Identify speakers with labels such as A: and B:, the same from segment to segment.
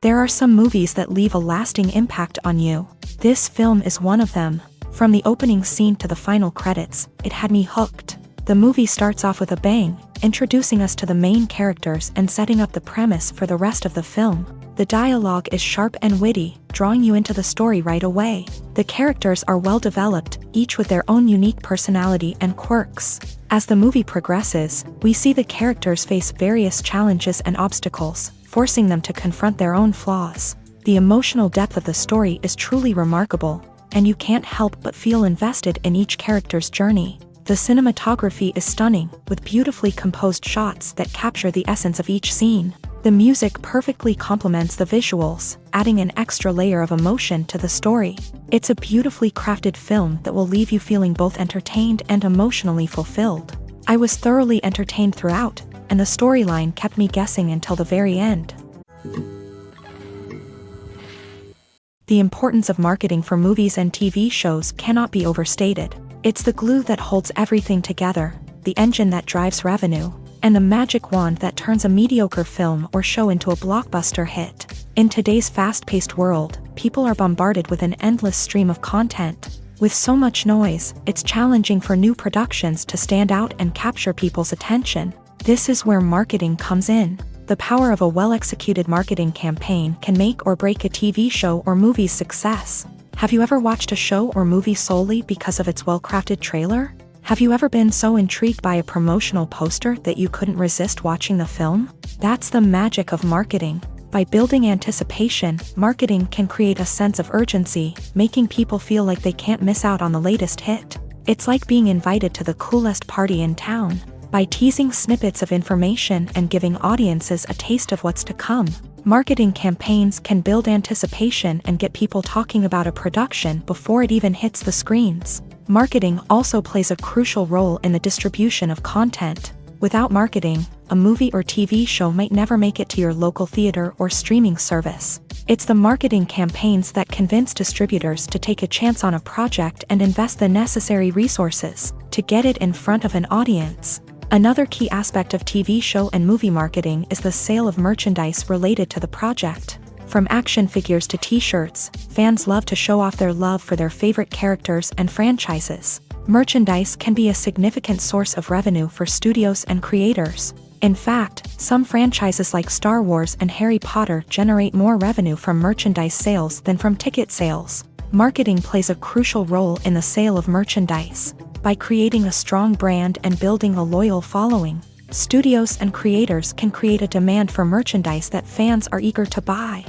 A: There are some movies that leave a lasting impact on you. This film is one of them. From the opening scene to the final credits, it had me hooked. The movie starts off with a bang, introducing us to the main characters and setting up the premise for the rest of the film. The dialogue is sharp and witty, drawing you into the story right away. The characters are well developed, each with their own unique personality and quirks. As the movie progresses, we see the characters face various challenges and obstacles, forcing them to confront their own flaws. The emotional depth of the story is truly remarkable, and you can't help but feel invested in each character's journey. The cinematography is stunning, with beautifully composed shots that capture the essence of each scene. The music perfectly complements the visuals, adding an extra layer of emotion to the story. It's a beautifully crafted film that will leave you feeling both entertained and emotionally fulfilled. I was thoroughly entertained throughout, and the storyline kept me guessing until the very end. The importance of marketing for movies and TV shows cannot be overstated. It's the glue that holds everything together, the engine that drives revenue, and the magic wand that turns a mediocre film or show into a blockbuster hit. In today's fast-paced world, people are bombarded with an endless stream of content. With so much noise, it's challenging for new productions to stand out and capture people's attention. This is where marketing comes in. The power of a well-executed marketing campaign can make or break a TV show or movie's success. Have you ever watched a show or movie solely because of its well-crafted trailer? Have you ever been so intrigued by a promotional poster that you couldn't resist watching the film? That's the magic of marketing. By building anticipation, marketing can create a sense of urgency, making people feel like they can't miss out on the latest hit. It's like being invited to the coolest party in town. By teasing snippets of information and giving audiences a taste of what's to come, marketing campaigns can build anticipation and get people talking about a production before it even hits the screens. Marketing also plays a crucial role in the distribution of content. Without marketing, a movie or TV show might never make it to your local theater or streaming service. It's the marketing campaigns that convince distributors to take a chance on a project and invest the necessary resources to get it in front of an audience. Another key aspect of TV show and movie marketing is the sale of merchandise related to the project. From action figures to t-shirts, fans love to show off their love for their favorite characters and franchises. Merchandise can be a significant source of revenue for studios and creators. In fact, some franchises like Star Wars and Harry Potter generate more revenue from merchandise sales than from ticket sales. Marketing plays a crucial role in the sale of merchandise. By creating a strong brand and building a loyal following, studios and creators can create a demand for merchandise that fans are eager to buy.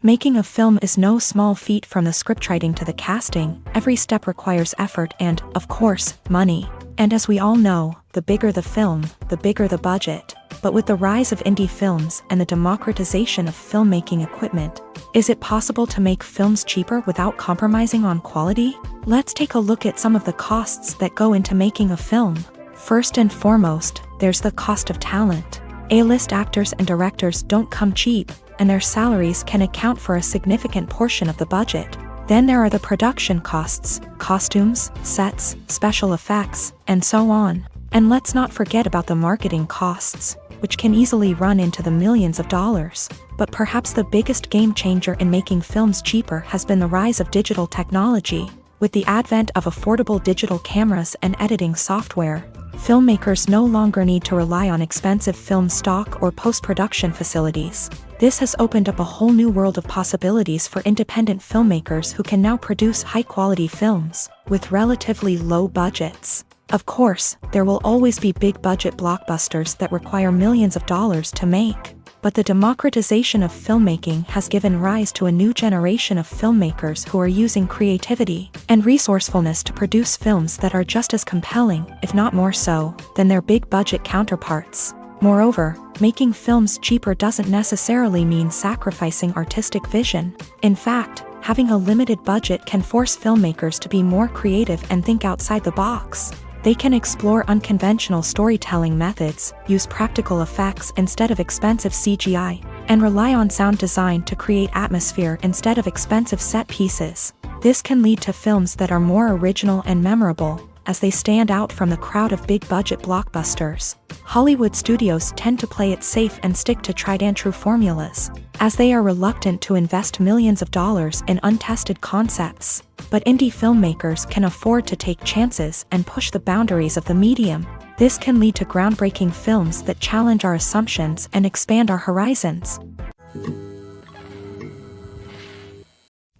A: Making a film is no small feat. From the scriptwriting to the casting, every step requires effort and, of course, money. And as we all know, the bigger the film, the bigger the budget. But with the rise of indie films and the democratization of filmmaking equipment, is it possible to make films cheaper without compromising on quality? Let's take a look at some of the costs that go into making a film. First and foremost, there's the cost of talent. A-list actors and directors don't come cheap, and their salaries can account for a significant portion of the budget. Then there are the production costs, costumes, sets, special effects, and so on. And let's not forget about the marketing costs, which can easily run into the millions of dollars. But perhaps the biggest game changer in making films cheaper has been the rise of digital technology. With the advent of affordable digital cameras and editing software, filmmakers no longer need to rely on expensive film stock or post-production facilities. This has opened up a whole new world of possibilities for independent filmmakers who can now produce high-quality films with relatively low budgets. Of course, there will always be big-budget blockbusters that require millions of dollars to make. But the democratization of filmmaking has given rise to a new generation of filmmakers who are using creativity and resourcefulness to produce films that are just as compelling, if not more so, than their big-budget counterparts. Moreover, making films cheaper doesn't necessarily mean sacrificing artistic vision. In fact, having a limited budget can force filmmakers to be more creative and think outside the box. They can explore unconventional storytelling methods, use practical effects instead of expensive CGI, and rely on sound design to create atmosphere instead of expensive set pieces. This can lead to films that are more original and memorable, as they stand out from the crowd of big-budget blockbusters. Hollywood studios tend to play it safe and stick to tried-and-true formulas, as they are reluctant to invest millions of dollars in untested concepts. But indie filmmakers can afford to take chances and push the boundaries of the medium. This can lead to groundbreaking films that challenge our assumptions and expand our horizons.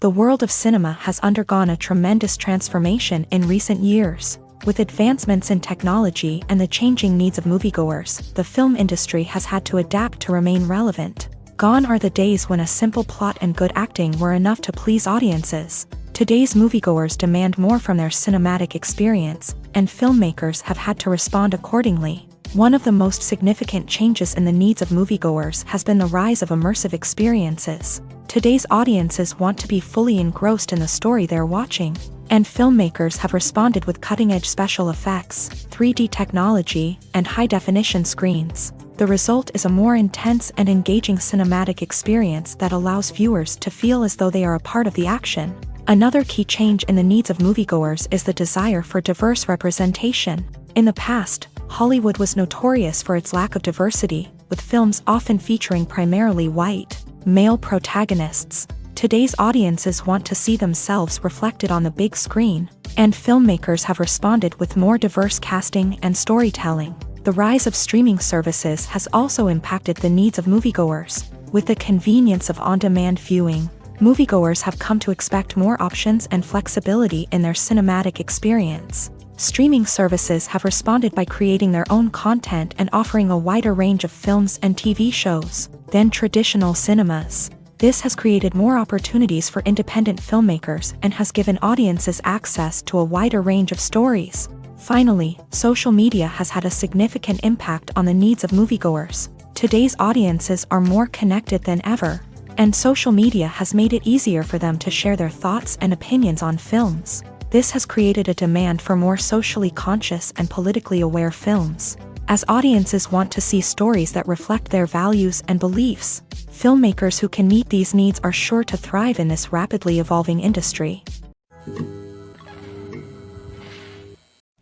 A: The world of cinema has undergone a tremendous transformation in recent years. With advancements in technology and the changing needs of moviegoers, the film industry has had to adapt to remain relevant. Gone are the days when a simple plot and good acting were enough to please audiences. Today's moviegoers demand more from their cinematic experience, and filmmakers have had to respond accordingly. One of the most significant changes in the needs of moviegoers has been the rise of immersive experiences. Today's audiences want to be fully engrossed in the story they're watching, and filmmakers have responded with cutting-edge special effects, 3D technology, and high-definition screens. The result is a more intense and engaging cinematic experience that allows viewers to feel as though they are a part of the action. Another key change in the needs of moviegoers is the desire for diverse representation. In the past, Hollywood was notorious for its lack of diversity, with films often featuring primarily white, male protagonists. Today's audiences want to see themselves reflected on the big screen, and filmmakers have responded with more diverse casting and storytelling. The rise of streaming services has also impacted the needs of moviegoers. With the convenience of on-demand viewing, moviegoers have come to expect more options and flexibility in their cinematic experience. Streaming services have responded by creating their own content and offering a wider range of films and TV shows than traditional cinemas. This has created more opportunities for independent filmmakers and has given audiences access to a wider range of stories. Finally, social media has had a significant impact on the needs of moviegoers. Today's audiences are more connected than ever, and social media has made it easier for them to share their thoughts and opinions on films. This has created a demand for more socially conscious and politically aware films. As audiences want to see stories that reflect their values and beliefs, filmmakers who can meet these needs are sure to thrive in this rapidly evolving industry.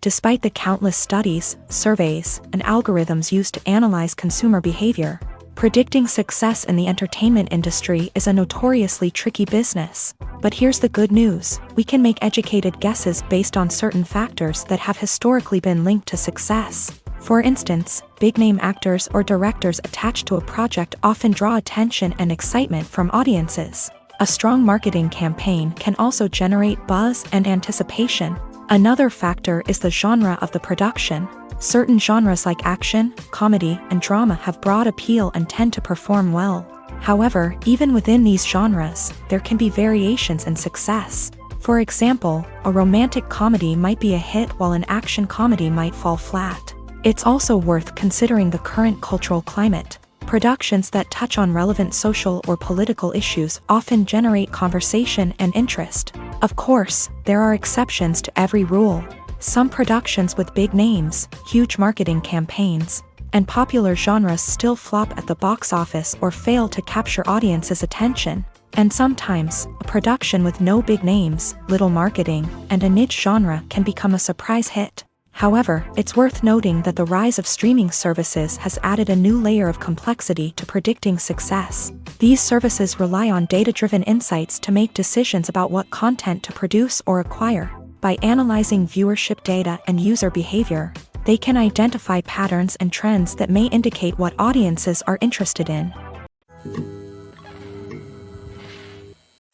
A: Despite the countless studies, surveys, and algorithms used to analyze consumer behavior, predicting success in the entertainment industry is a notoriously tricky business. But here's the good news: we can make educated guesses based on certain factors that have historically been linked to success. For instance, big-name actors or directors attached to a project often draw attention and excitement from audiences. A strong marketing campaign can also generate buzz and anticipation. Another factor is the genre of the production. Certain genres like action, comedy, and drama have broad appeal and tend to perform well. However, even within these genres, there can be variations in success. For example, a romantic comedy might be a hit while an action comedy might fall flat. It's also worth considering the current cultural climate. Productions that touch on relevant social or political issues often generate conversation and interest. Of course, there are exceptions to every rule. Some productions with big names, huge marketing campaigns, and popular genres still flop at the box office or fail to capture audiences' attention. And sometimes, a production with no big names, little marketing, and a niche genre can become a surprise hit. However, it's worth noting that the rise of streaming services has added a new layer of complexity to predicting success. These services rely on data-driven insights to make decisions about what content to produce or acquire. By analyzing viewership data and user behavior, they can identify patterns and trends that may indicate what audiences are interested in.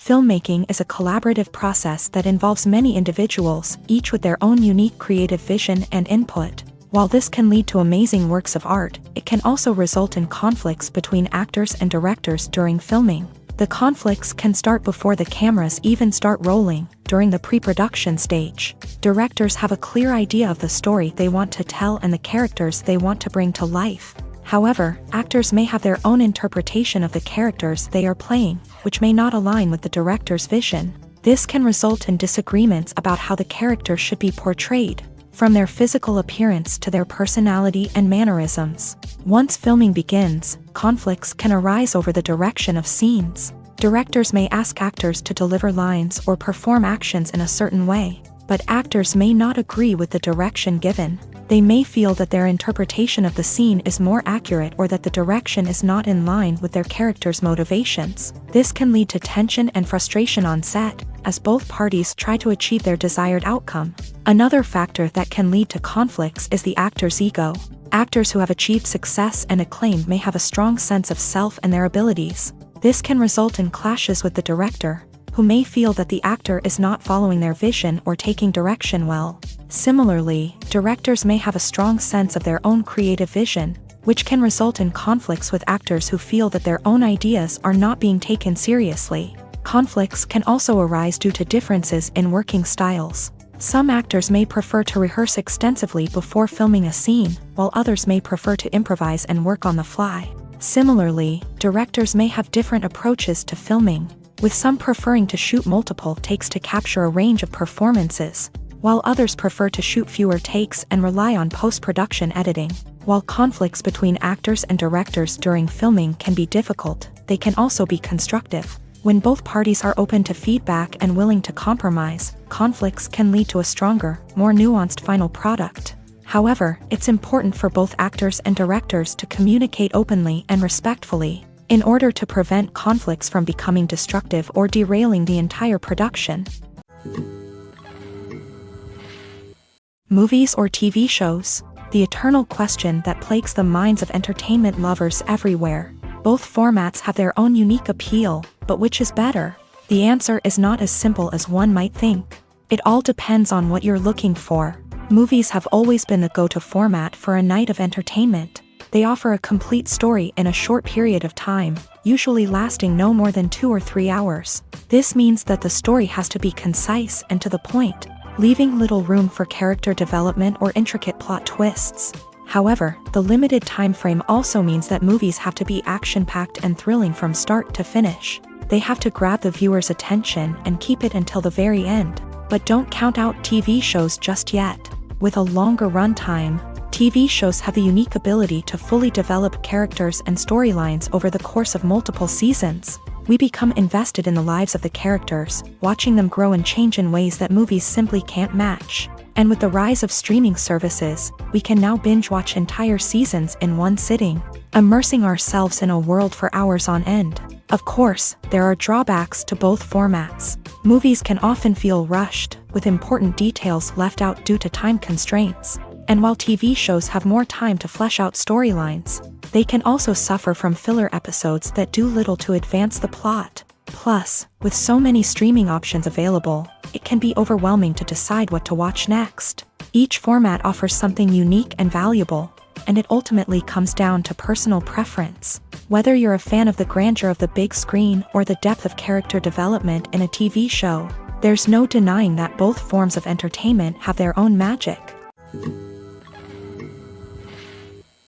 A: Filmmaking is a collaborative process that involves many individuals, each with their own unique creative vision and input. While this can lead to amazing works of art, it can also result in conflicts between actors and directors during filming. The conflicts can start before the cameras even start rolling, during the pre-production stage. Directors have a clear idea of the story they want to tell and the characters they want to bring to life. However, actors may have their own interpretation of the characters they are playing, which may not align with the director's vision. This can result in disagreements about how the character should be portrayed, from their physical appearance to their personality and mannerisms. Once filming begins, conflicts can arise over the direction of scenes. Directors may ask actors to deliver lines or perform actions in a certain way. but actors may not agree with the direction given. They may feel that their interpretation of the scene is more accurate or that the direction is not in line with their character's motivations. This can lead to tension and frustration on set, as both parties try to achieve their desired outcome. Another factor that can lead to conflicts is the actor's ego. Actors who have achieved success and acclaim may have a strong sense of self and their abilities. This can result in clashes with the director, who may feel that the actor is not following their vision or taking direction well. Similarly, directors may have a strong sense of their own creative vision, which can result in conflicts with actors who feel that their own ideas are not being taken seriously. Conflicts can also arise due to differences in working styles. Some actors may prefer to rehearse extensively before filming a scene, while others may prefer to improvise and work on the fly. Similarly, directors may have different approaches to filming, with some preferring to shoot multiple takes to capture a range of performances, while others prefer to shoot fewer takes and rely on post-production editing. While conflicts between actors and directors during filming can be difficult, they can also be constructive. When both parties are open to feedback and willing to compromise, conflicts can lead to a stronger, more nuanced final product. However, it's important for both actors and directors to communicate openly and respectfully, in order to prevent conflicts from becoming destructive or derailing the entire production. Movies or TV shows? The eternal question that plagues the minds of entertainment lovers everywhere. Both formats have their own unique appeal, but which is better? The answer is not as simple as one might think. It all depends on what you're looking for. Movies have always been the go-to format for a night of entertainment. They offer a complete story in a short period of time, usually lasting no more than 2 or 3 hours. This means that the story has to be concise and to the point, leaving little room for character development or intricate plot twists. However, the limited time frame also means that movies have to be action-packed and thrilling from start to finish. They have to grab the viewer's attention and keep it until the very end. But don't count out TV shows just yet. With a longer runtime, TV shows have the unique ability to fully develop characters and storylines over the course of multiple seasons. We become invested in the lives of the characters, watching them grow and change in ways that movies simply can't match. And with the rise of streaming services, we can now binge-watch entire seasons in one sitting, immersing ourselves in a world for hours on end. Of course, there are drawbacks to both formats. Movies can often feel rushed, with important details left out due to time constraints. And while TV shows have more time to flesh out storylines, they can also suffer from filler episodes that do little to advance the plot. Plus, with so many streaming options available, it can be overwhelming to decide what to watch next. Each format offers something unique and valuable, and it ultimately comes down to personal preference. Whether you're a fan of the grandeur of the big screen or the depth of character development in a TV show, there's no denying that both forms of entertainment have their own magic.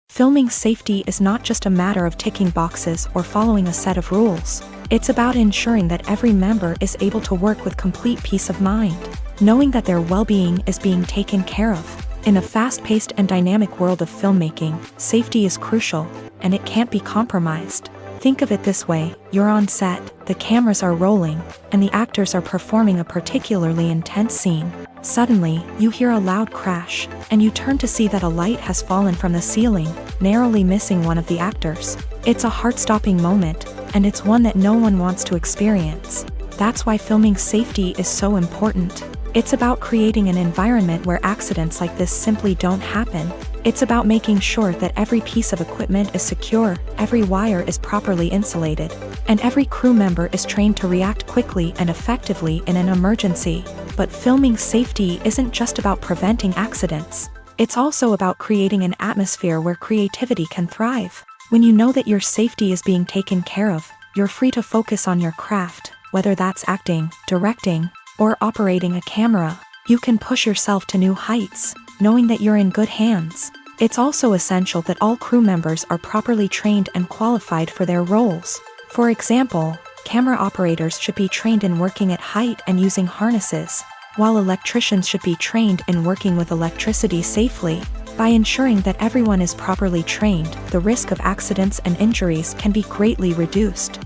A: Filming safety is not just a matter of ticking boxes or following a set of rules. It's about ensuring that every member is able to work with complete peace of mind, knowing that their well-being is being taken care of. In a fast-paced and dynamic world of filmmaking, safety is crucial, and it can't be compromised. Think of it this way: you're on set, the cameras are rolling, and the actors are performing a particularly intense scene. Suddenly, you hear a loud crash, and you turn to see that a light has fallen from the ceiling, narrowly missing one of the actors. It's a heart-stopping moment, and it's one that no one wants to experience. That's why filming safety is so important. It's about creating an environment where accidents like this simply don't happen. It's about making sure that every piece of equipment is secure, every wire is properly insulated, and every crew member is trained to react quickly and effectively in an emergency. But filming safety isn't just about preventing accidents. It's also about creating an atmosphere where creativity can thrive. When you know that your safety is being taken care of, you're free to focus on your craft, whether that's acting, directing, or operating a camera. You can push yourself to new heights, knowing that you're in good hands. It's also essential that all crew members are properly trained and qualified for their roles. For example, camera operators should be trained in working at height and using harnesses, while electricians should be trained in working with electricity safely. By ensuring that everyone is properly trained, the risk of accidents and injuries can be greatly reduced.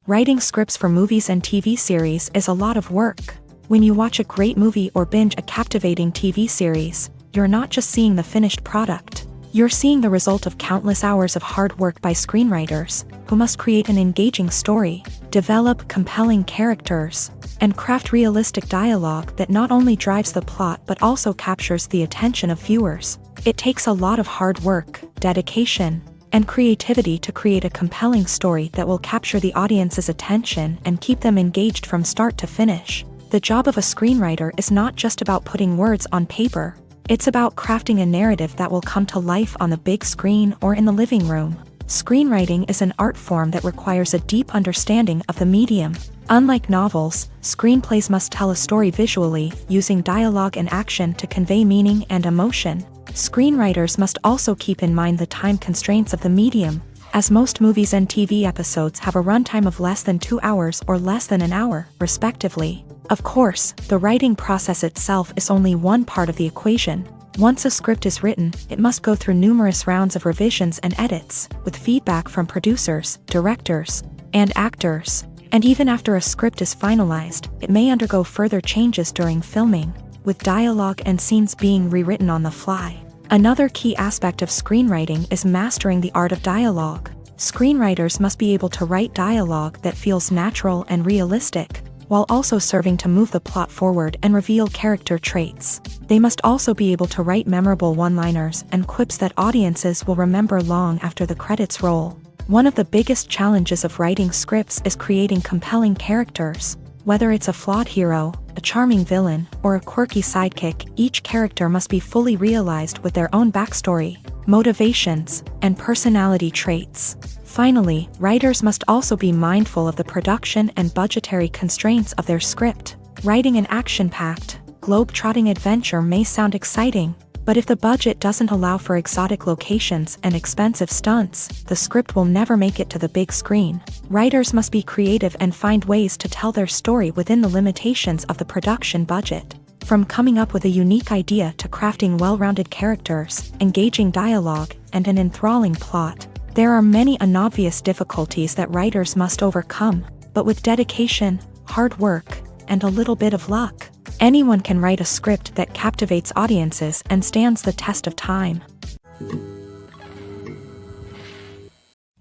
A: Writing scripts for movies and TV series is a lot of work. When you watch a great movie or binge a captivating TV series, you're not just seeing the finished product. You're seeing the result of countless hours of hard work by screenwriters, who must create an engaging story, develop compelling characters, and craft realistic dialogue that not only drives the plot but also captures the attention of viewers. It takes a lot of hard work, dedication, and creativity to create a compelling story that will capture the audience's attention and keep them engaged from start to finish. The job of a screenwriter is not just about putting words on paper. It's about crafting a narrative that will come to life on the big screen or in the living room. Screenwriting is an art form that requires a deep understanding of the medium. Unlike novels, screenplays must tell a story visually, using dialogue and action to convey meaning and emotion. Screenwriters must also keep in mind the time constraints of the medium, as most movies and TV episodes have a runtime of less than 2 hours or less than an hour, respectively. Of course, the writing process itself is only one part of the equation. Once a script is written, it must go through numerous rounds of revisions and edits, with feedback from producers, directors, and actors. And even after a script is finalized, it may undergo further changes during filming, with dialogue and scenes being rewritten on the fly. Another key aspect of screenwriting is mastering the art of dialogue. Screenwriters must be able to write dialogue that feels natural and realistic, while also serving to move the plot forward and reveal character traits. They must also be able to write memorable one-liners and quips that audiences will remember long after the credits roll. One of the biggest challenges of writing scripts is creating compelling characters. Whether it's a flawed hero, a charming villain, or a quirky sidekick, each character must be fully realized with their own backstory, motivations, and personality traits. Finally, writers must also be mindful of the production and budgetary constraints of their script. Writing an action-packed, globe-trotting adventure may sound exciting, but if the budget doesn't allow for exotic locations and expensive stunts, the script will never make it to the big screen. Writers must be creative and find ways to tell their story within the limitations of the production budget. From coming up with a unique idea to crafting well-rounded characters, engaging dialogue, and an enthralling plot, there are many unobvious difficulties that writers must overcome, but with dedication, hard work, and a little bit of luck, anyone can write a script that captivates audiences and stands the test of time.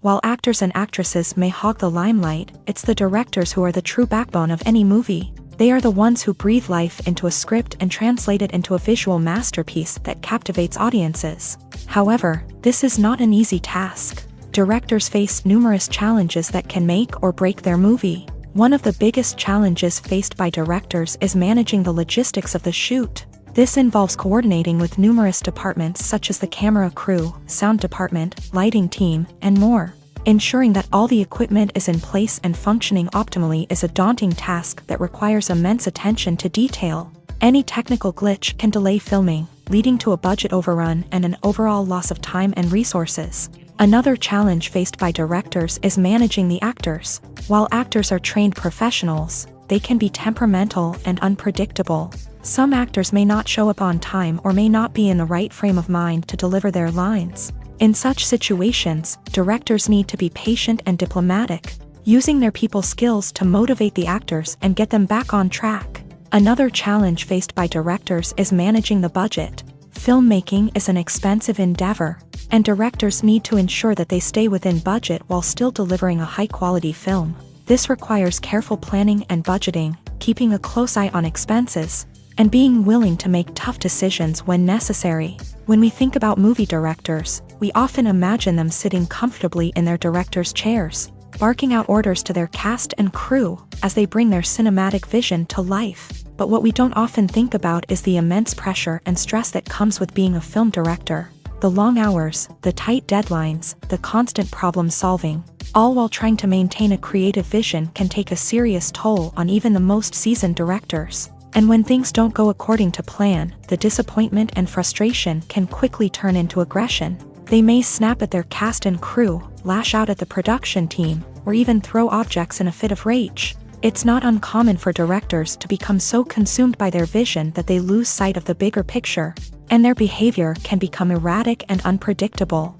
A: While actors and actresses may hog the limelight, it's the directors who are the true backbone of any movie. They are the ones who breathe life into a script and translate it into a visual masterpiece that captivates audiences. However, this is not an easy task. Directors face numerous challenges that can make or break their movie. One of the biggest challenges faced by directors is managing the logistics of the shoot. This involves coordinating with numerous departments such as the camera crew, sound department, lighting team, and more. Ensuring that all the equipment is in place and functioning optimally is a daunting task that requires immense attention to detail. Any technical glitch can delay filming, leading to a budget overrun and an overall loss of time and resources. Another challenge faced by directors is managing the actors. While actors are trained professionals, they can be temperamental and unpredictable. Some actors may not show up on time or may not be in the right frame of mind to deliver their lines. In such situations, directors need to be patient and diplomatic, using their people skills to motivate the actors and get them back on track. Another challenge faced by directors is managing the budget. Filmmaking is an expensive endeavor, and directors need to ensure that they stay within budget while still delivering a high-quality film. This requires careful planning and budgeting, keeping a close eye on expenses, and being willing to make tough decisions when necessary. When we think about movie directors, we often imagine them sitting comfortably in their director's chairs, barking out orders to their cast and crew as they bring their cinematic vision to life. But what we don't often think about is the immense pressure and stress that comes with being a film director. The long hours, the tight deadlines, the constant problem solving, all while trying to maintain a creative vision can take a serious toll on even the most seasoned directors. And when things don't go according to plan, the disappointment and frustration can quickly turn into aggression. They may snap at their cast and crew, lash out at the production team, or even throw objects in a fit of rage. It's not uncommon for directors to become so consumed by their vision that they lose sight of the bigger picture, and their behavior can become erratic and unpredictable.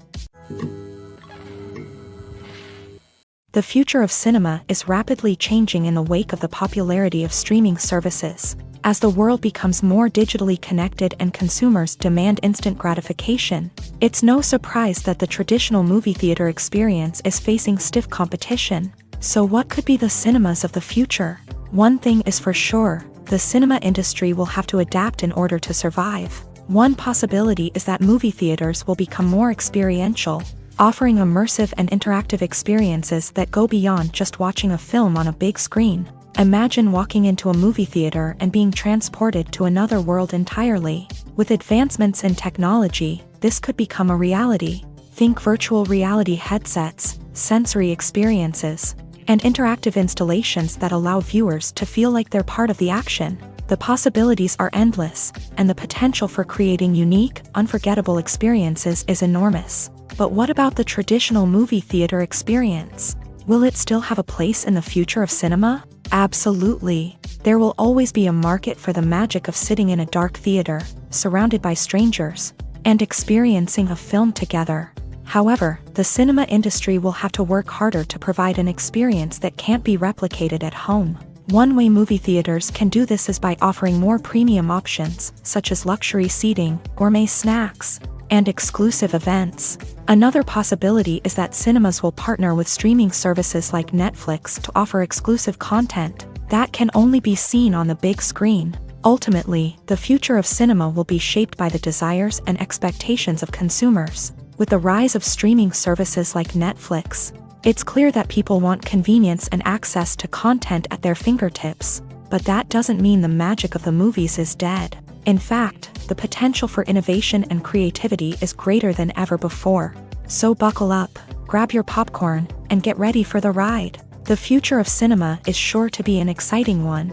A: The future of cinema is rapidly changing in the wake of the popularity of streaming services. As the world becomes more digitally connected and consumers demand instant gratification, it's no surprise that the traditional movie theater experience is facing stiff competition. So what could be the cinemas of the future? One thing is for sure, the cinema industry will have to adapt in order to survive. One possibility is that movie theaters will become more experiential, offering immersive and interactive experiences that go beyond just watching a film on a big screen. Imagine walking into a movie theater and being transported to another world entirely. With advancements in technology, this could become a reality. Think virtual reality headsets, sensory experiences, and interactive installations that allow viewers to feel like they're part of the action. The possibilities are endless, and the potential for creating unique, unforgettable experiences is enormous. But what about the traditional movie theater experience? Will it still have a place in the future of cinema? Absolutely. There will always be a market for the magic of sitting in a dark theater, surrounded by strangers, and experiencing a film together. However, the cinema industry will have to work harder to provide an experience that can't be replicated at home. One way movie theaters can do this is by offering more premium options, such as luxury seating, gourmet snacks, and exclusive events. Another possibility is that cinemas will partner with streaming services like Netflix to offer exclusive content that can only be seen on the big screen. Ultimately, the future of cinema will be shaped by the desires and expectations of consumers. With the rise of streaming services like Netflix, it's clear that people want convenience and access to content at their fingertips. But that doesn't mean the magic of the movies is dead. In fact, the potential for innovation and creativity is greater than ever before. So buckle up, grab your popcorn, and get ready for the ride. The future of cinema is sure to be an exciting one.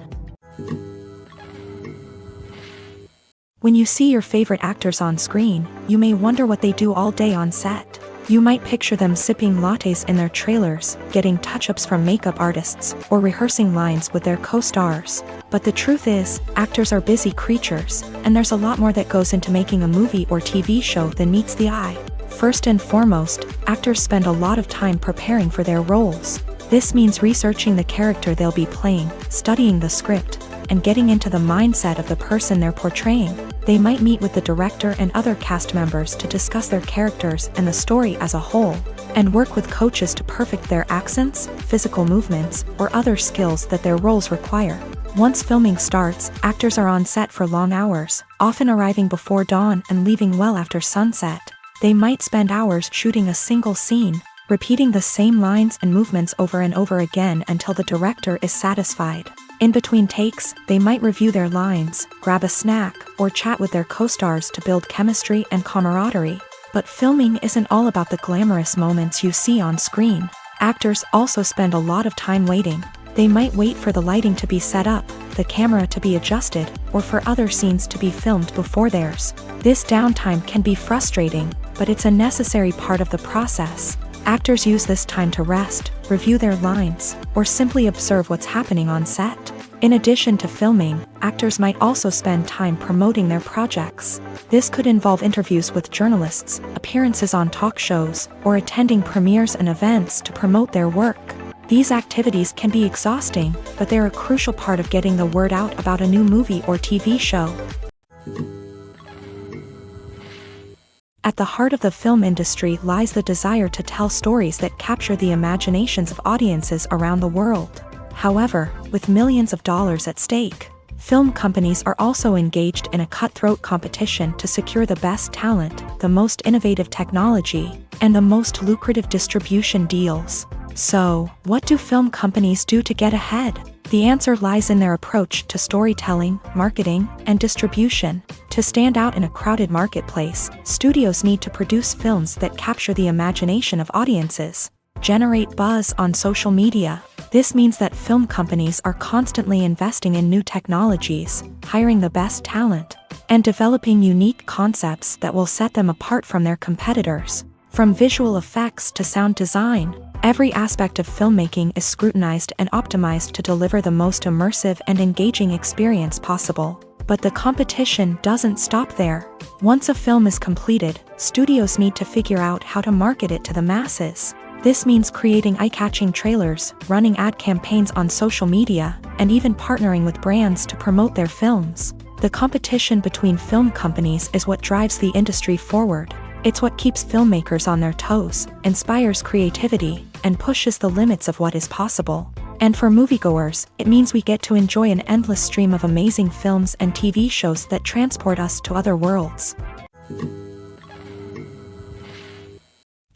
A: When you see your favorite actors on screen, you may wonder what they do all day on set. You might picture them sipping lattes in their trailers, getting touch-ups from makeup artists, or rehearsing lines with their co-stars. But the truth is, actors are busy creatures, and there's a lot more that goes into making a movie or TV show than meets the eye. First and foremost, actors spend a lot of time preparing for their roles. This means researching the character they'll be playing, studying the script, and getting into the mindset of the person they're portraying. They might meet with the director and other cast members to discuss their characters and the story as a whole, and work with coaches to perfect their accents, physical movements, or other skills that their roles require. Once filming starts, actors are on set for long hours, often arriving before dawn and leaving well after sunset. They might spend hours shooting a single scene, repeating the same lines and movements over and over again until the director is satisfied. In between takes, they might review their lines, grab a snack, or chat with their co-stars to build chemistry and camaraderie. But filming isn't all about the glamorous moments you see on screen. Actors also spend a lot of time waiting. They might wait for the lighting to be set up, the camera to be adjusted, or for other scenes to be filmed before theirs. This downtime can be frustrating, but it's a necessary part of the process. Actors use this time to rest, review their lines, or simply observe what's happening on set. In addition to filming, actors might also spend time promoting their projects. This could involve interviews with journalists, appearances on talk shows, or attending premieres and events to promote their work. These activities can be exhausting, but they're a crucial part of getting the word out about a new movie or TV show. At the heart of the film industry lies the desire to tell stories that capture the imaginations of audiences around the world. However, with millions of dollars at stake, film companies are also engaged in a cutthroat competition to secure the best talent, the most innovative technology, and the most lucrative distribution deals. So, what do film companies do to get ahead? The answer lies in their approach to storytelling, marketing, and distribution. To stand out in a crowded marketplace, studios need to produce films that capture the imagination of audiences, generate buzz on social media. This means that film companies are constantly investing in new technologies, hiring the best talent, and developing unique concepts that will set them apart from their competitors. From visual effects to sound design, every aspect of filmmaking is scrutinized and optimized to deliver the most immersive and engaging experience possible. But the competition doesn't stop there. Once a film is completed, studios need to figure out how to market it to the masses. This means creating eye-catching trailers, running ad campaigns on social media, and even partnering with brands to promote their films. The competition between film companies is what drives the industry forward. It's what keeps filmmakers on their toes, inspires creativity, and pushes the limits of what is possible. And for moviegoers, it means we get to enjoy an endless stream of amazing films and TV shows that transport us to other worlds.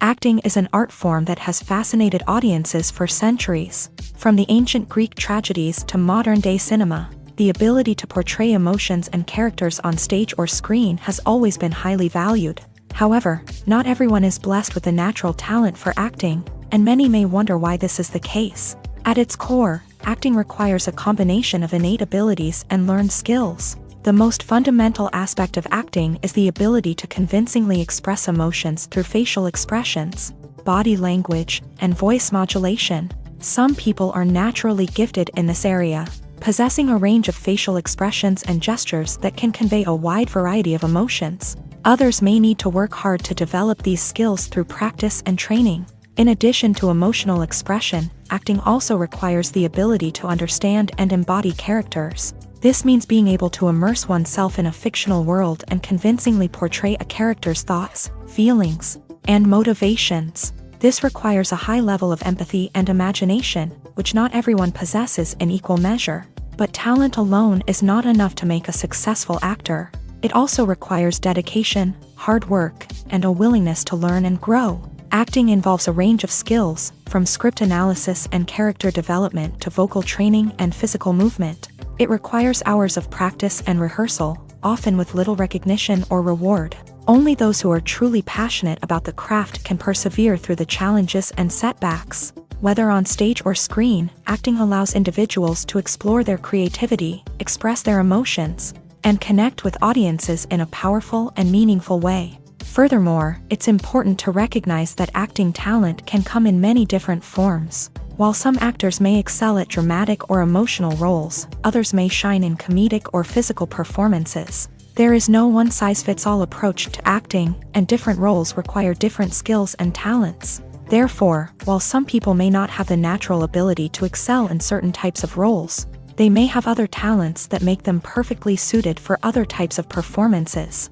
A: Acting is an art form that has fascinated audiences for centuries. From the ancient Greek tragedies to modern-day cinema, the ability to portray emotions and characters on stage or screen has always been highly valued. However, not everyone is blessed with a natural talent for acting, and many may wonder why this is the case. At its core, acting requires a combination of innate abilities and learned skills. The most fundamental aspect of acting is the ability to convincingly express emotions through facial expressions, body language, and voice modulation. Some people are naturally gifted in this area, possessing a range of facial expressions and gestures that can convey a wide variety of emotions. Others may need to work hard to develop these skills through practice and training. In addition to emotional expression, acting also requires the ability to understand and embody characters. This means being able to immerse oneself in a fictional world and convincingly portray a character's thoughts, feelings, and motivations. This requires a high level of empathy and imagination, which not everyone possesses in equal measure. But talent alone is not enough to make a successful actor. It also requires dedication, hard work, and a willingness to learn and grow. Acting involves a range of skills, from script analysis and character development to vocal training and physical movement. It requires hours of practice and rehearsal, often with little recognition or reward. Only those who are truly passionate about the craft can persevere through the challenges and setbacks. Whether on stage or screen, acting allows individuals to explore their creativity, express their emotions, and connect with audiences in a powerful and meaningful way. Furthermore, it's important to recognize that acting talent can come in many different forms. While some actors may excel at dramatic or emotional roles, others may shine in comedic or physical performances. There is no one-size-fits-all approach to acting, and different roles require different skills and talents. Therefore, while some people may not have the natural ability to excel in certain types of roles, they may have other talents that make them perfectly suited for other types of performances.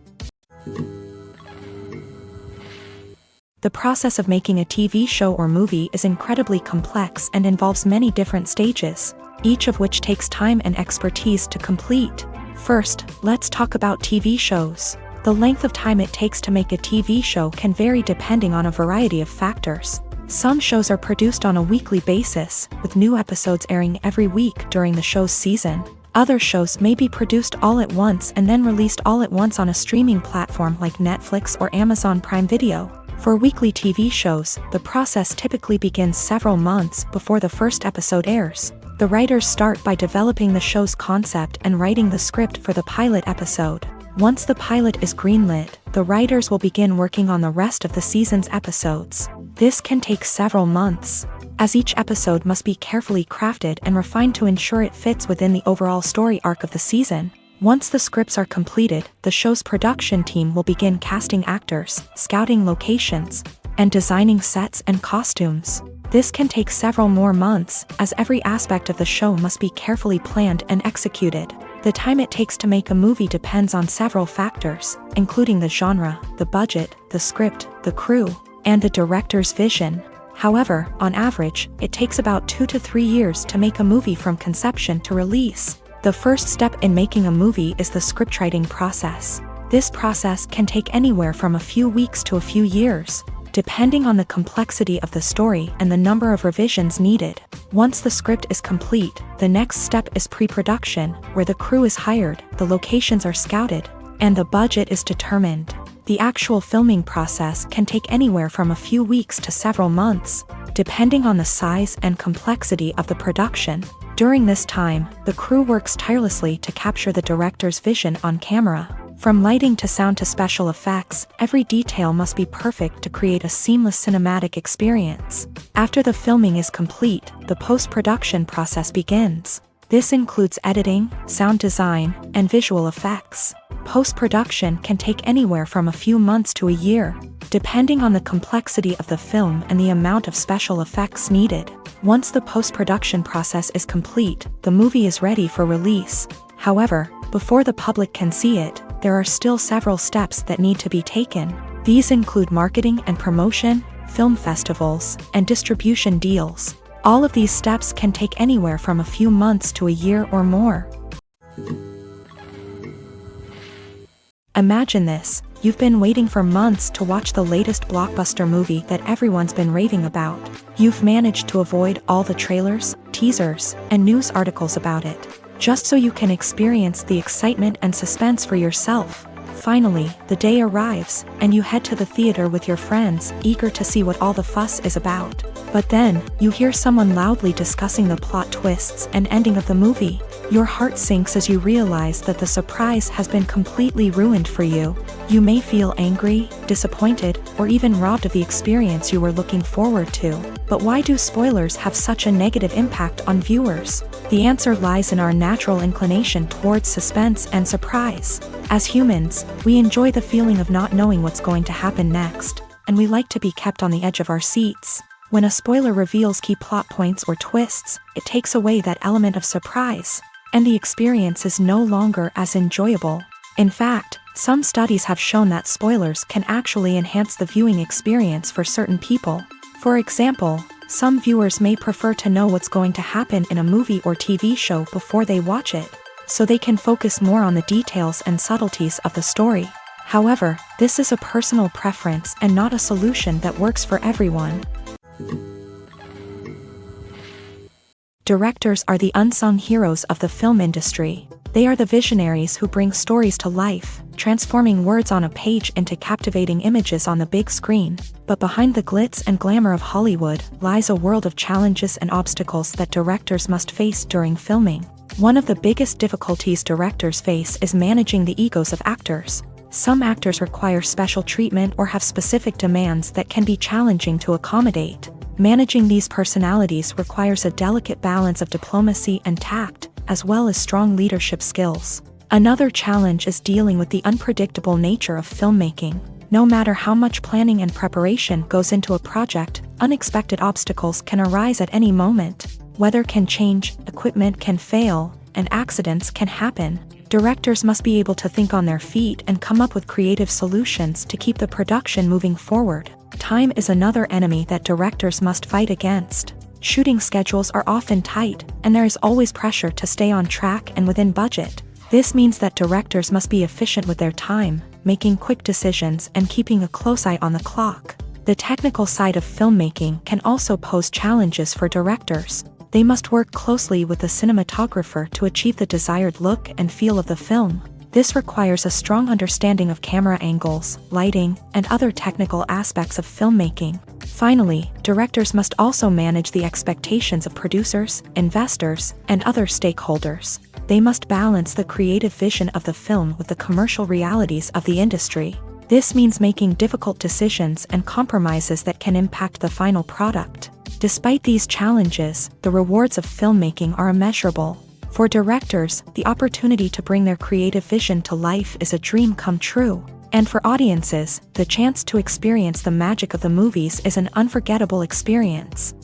A: The process of making a TV show or movie is incredibly complex and involves many different stages, each of which takes time and expertise to complete. First, let's talk about TV shows. The length of time it takes to make a TV show can vary depending on a variety of factors. Some shows are produced on a weekly basis, with new episodes airing every week during the show's season. Other shows may be produced all at once and then released all at once on a streaming platform like Netflix or Amazon Prime Video. For weekly TV shows, the process typically begins several months before the first episode airs. The writers start by developing the show's concept and writing the script for the pilot episode. Once the pilot is greenlit, the writers will begin working on the rest of the season's episodes. This can take several months, as each episode must be carefully crafted and refined to ensure it fits within the overall story arc of the season. Once the scripts are completed, the show's production team will begin casting actors, scouting locations, and designing sets and costumes. This can take several more months, as every aspect of the show must be carefully planned and executed. The time it takes to make a movie depends on several factors, including the genre, the budget, the script, the crew, and the director's vision. However, on average, it takes about 2 to 3 years to make a movie from conception to release. The first step in making a movie is the scriptwriting process. This process can take anywhere from a few weeks to a few years, depending on the complexity of the story and the number of revisions needed. Once the script is complete, the next step is pre-production, where the crew is hired, the locations are scouted, and the budget is determined. The actual filming process can take anywhere from a few weeks to several months, depending on the size and complexity of the production. During this time, the crew works tirelessly to capture the director's vision on camera. From lighting to sound to special effects, every detail must be perfect to create a seamless cinematic experience. After the filming is complete, the post-production process begins. This includes editing, sound design, and visual effects. Post-production can take anywhere from a few months to a year, depending on the complexity of the film and the amount of special effects needed. Once the post-production process is complete, the movie is ready for release. However, before the public can see it, there are still several steps that need to be taken. These include marketing and promotion, film festivals, and distribution deals. All of these steps can take anywhere from a few months to a year or more. Imagine this: you've been waiting for months to watch the latest blockbuster movie that everyone's been raving about. You've managed to avoid all the trailers, teasers, and news articles about it, just so you can experience the excitement and suspense for yourself. Finally, the day arrives, and you head to the theater with your friends, eager to see what all the fuss is about. But then, you hear someone loudly discussing the plot twists and ending of the movie. Your heart sinks as you realize that the surprise has been completely ruined for you. You may feel angry, disappointed, or even robbed of the experience you were looking forward to. But why do spoilers have such a negative impact on viewers? The answer lies in our natural inclination towards suspense and surprise. As humans, we enjoy the feeling of not knowing what's going to happen next, and we like to be kept on the edge of our seats. When a spoiler reveals key plot points or twists, it takes away that element of surprise, and the experience is no longer as enjoyable. In fact, some studies have shown that spoilers can actually enhance the viewing experience for certain people. For example, some viewers may prefer to know what's going to happen in a movie or TV show before they watch it, so they can focus more on the details and subtleties of the story. However, this is a personal preference and not a solution that works for everyone. Directors are the unsung heroes of the film industry. They are the visionaries who bring stories to life, transforming words on a page into captivating images on the big screen. But behind the glitz and glamour of Hollywood lies a world of challenges and obstacles that directors must face during filming. One of the biggest difficulties directors face is managing the egos of actors. Some actors require special treatment or have specific demands that can be challenging to accommodate. Managing these personalities requires a delicate balance of diplomacy and tact, as well as strong leadership skills. Another challenge is dealing with the unpredictable nature of filmmaking. No matter how much planning and preparation goes into a project, unexpected obstacles can arise at any moment. Weather can change, equipment can fail, and accidents can happen. Directors must be able to think on their feet and come up with creative solutions to keep the production moving forward. Time is another enemy that directors must fight against. Shooting schedules are often tight, and there is always pressure to stay on track and within budget. This means that directors must be efficient with their time, making quick decisions and keeping a close eye on the clock. The technical side of filmmaking can also pose challenges for directors. They must work closely with the cinematographer to achieve the desired look and feel of the film. This requires a strong understanding of camera angles, lighting, and other technical aspects of filmmaking. Finally, directors must also manage the expectations of producers, investors, and other stakeholders. They must balance the creative vision of the film with the commercial realities of the industry. This means making difficult decisions and compromises that can impact the final product. Despite these challenges, the rewards of filmmaking are immeasurable. For directors, the opportunity to bring their creative vision to life is a dream come true. And for audiences, the chance to experience the magic of the movies is an unforgettable experience.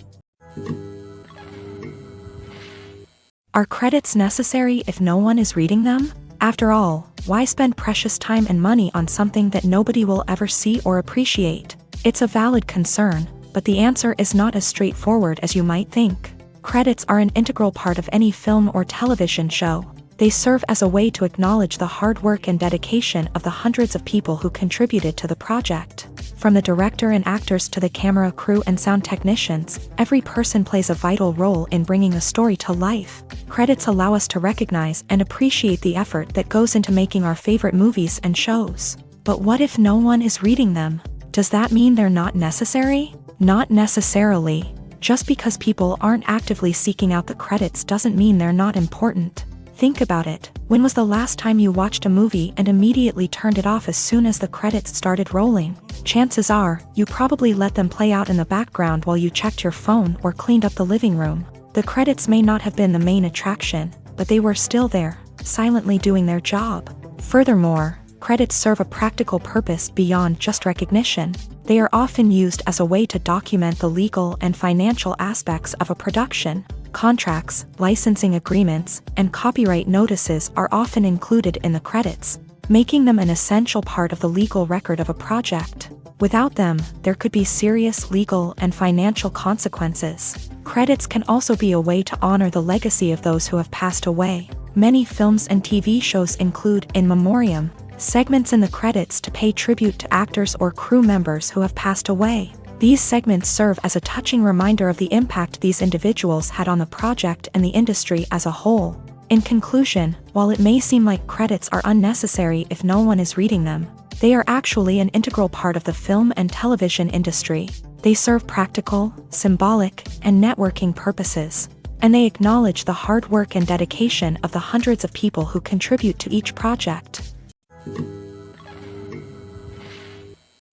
A: Are credits necessary if no one is reading them? After all, why spend precious time and money on something that nobody will ever see or appreciate? It's a valid concern, but the answer is not as straightforward as you might think. Credits are an integral part of any film or television show. They serve as a way to acknowledge the hard work and dedication of the hundreds of people who contributed to the project. From the director and actors to the camera crew and sound technicians, every person plays a vital role in bringing a story to life. Credits allow us to recognize and appreciate the effort that goes into making our favorite movies and shows. But what if no one is reading them? Does that mean they're not necessary? Not necessarily. Just because people aren't actively seeking out the credits doesn't mean they're not important. Think about it. When was the last time you watched a movie and immediately turned it off as soon as the credits started rolling? Chances are, you probably let them play out in the background while you checked your phone or cleaned up the living room. The credits may not have been the main attraction, but they were still there, silently doing their job. Furthermore, credits serve a practical purpose beyond just recognition. They are often used as a way to document the legal and financial aspects of a production. Contracts, licensing agreements, and copyright notices are often included in the credits, making them an essential part of the legal record of a project. Without them, there could be serious legal and financial consequences. Credits can also be a way to honor the legacy of those who have passed away. Many films and TV shows include in memoriam segments in the credits to pay tribute to actors or crew members who have passed away. These segments serve as a touching reminder of the impact these individuals had on the project and the industry as a whole. In conclusion, while it may seem like credits are unnecessary if no one is reading them, they are actually an integral part of the film and television industry. They serve practical, symbolic, and networking purposes, and they acknowledge the hard work and dedication of the hundreds of people who contribute to each project.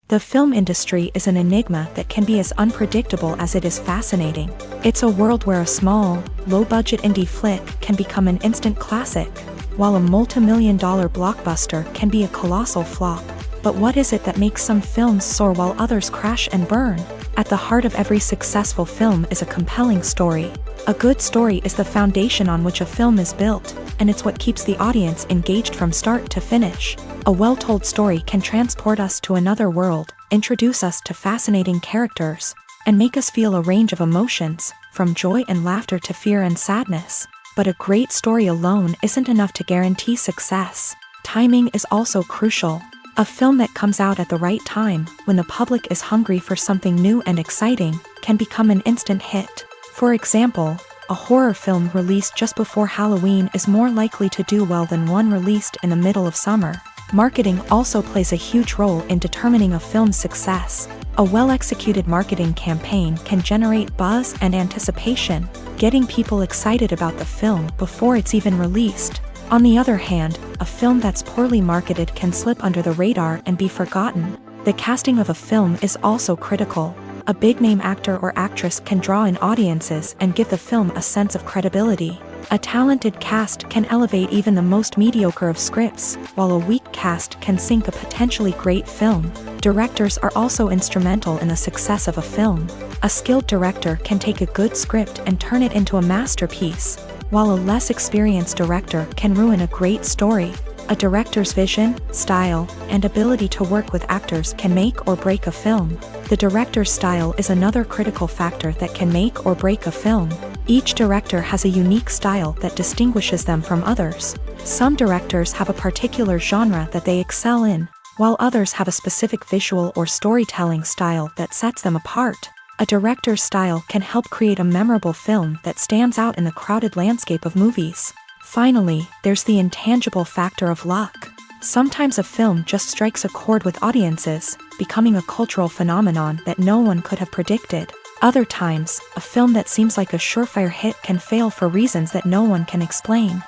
A: The film industry is an enigma that can be as unpredictable as it is fascinating. It's a world where a small, low-budget indie flick can become an instant classic, while a multi-million-dollar blockbuster can be a colossal flop. But what is it that makes some films soar while others crash and burn? At the heart of every successful film is a compelling story. A good story is the foundation on which a film is built, and it's what keeps the audience engaged from start to finish. A well-told story can transport us to another world, introduce us to fascinating characters, and make us feel a range of emotions, from joy and laughter to fear and sadness. But a great story alone isn't enough to guarantee success. Timing is also crucial. A film that comes out at the right time, when the public is hungry for something new and exciting, can become an instant hit. For example, a horror film released just before Halloween is more likely to do well than one released in the middle of summer. Marketing also plays a huge role in determining a film's success. A well-executed marketing campaign can generate buzz and anticipation, getting people excited about the film before it's even released. On the other hand, a film that's poorly marketed can slip under the radar and be forgotten. The casting of a film is also critical. A big-name actor or actress can draw in audiences and give the film a sense of credibility. A talented cast can elevate even the most mediocre of scripts, while a weak cast can sink a potentially great film. Directors are also instrumental in the success of a film. A skilled director can take a good script and turn it into a masterpiece, while a less experienced director can ruin a great story. A director's vision, style, and ability to work with actors can make or break a film. The director's style is another critical factor that can make or break a film. Each director has a unique style that distinguishes them from others. Some directors have a particular genre that they excel in, while others have a specific visual or storytelling style that sets them apart. A director's style can help create a memorable film that stands out in the crowded landscape of movies. Finally, there's the intangible factor of luck. Sometimes a film just strikes a chord with audiences, becoming a cultural phenomenon that no one could have predicted. Other times, a film that seems like a surefire hit can fail for reasons that no one can explain.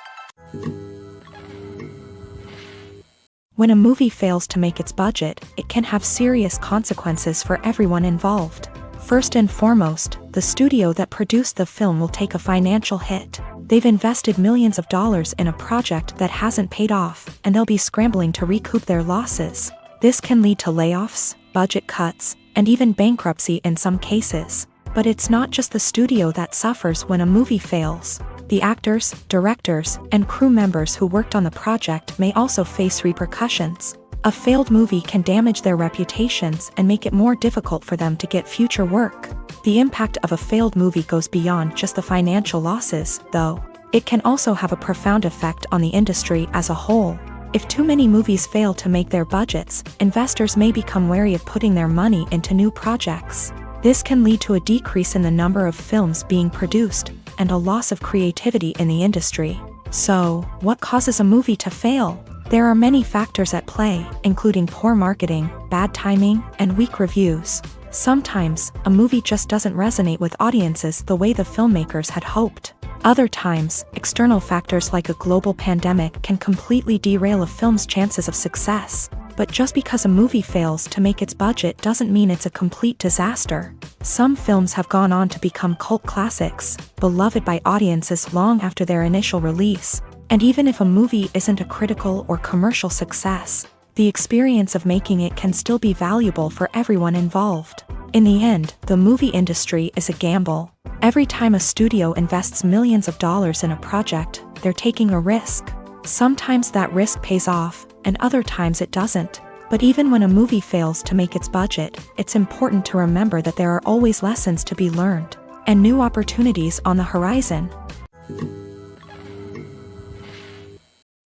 A: When a movie fails to make its budget, it can have serious consequences for everyone involved. First and foremost, the studio that produced the film will take a financial hit. They've invested millions of dollars in a project that hasn't paid off, and they'll be scrambling to recoup their losses. This can lead to layoffs, budget cuts, and even bankruptcy in some cases. But it's not just the studio that suffers when a movie fails. The actors, directors, and crew members who worked on the project may also face repercussions. A failed movie can damage their reputations and make it more difficult for them to get future work. The impact of a failed movie goes beyond just the financial losses, though. It can also have a profound effect on the industry as a whole. If too many movies fail to make their budgets, investors may become wary of putting their money into new projects. This can lead to a decrease in the number of films being produced, and a loss of creativity in the industry. So, what causes a movie to fail? There are many factors at play, including poor marketing, bad timing, and weak reviews. Sometimes, a movie just doesn't resonate with audiences the way the filmmakers had hoped. Other times, external factors like a global pandemic can completely derail a film's chances of success. But just because a movie fails to make its budget doesn't mean it's a complete disaster. Some films have gone on to become cult classics, beloved by audiences long after their initial release. And even if a movie isn't a critical or commercial success, the experience of making it can still be valuable for everyone involved. In the end, the movie industry is a gamble. Every time a studio invests millions of dollars in a project, they're taking a risk. Sometimes that risk pays off, and other times it doesn't. But even when a movie fails to make its budget, it's important to remember that there are always lessons to be learned, and new opportunities on the horizon.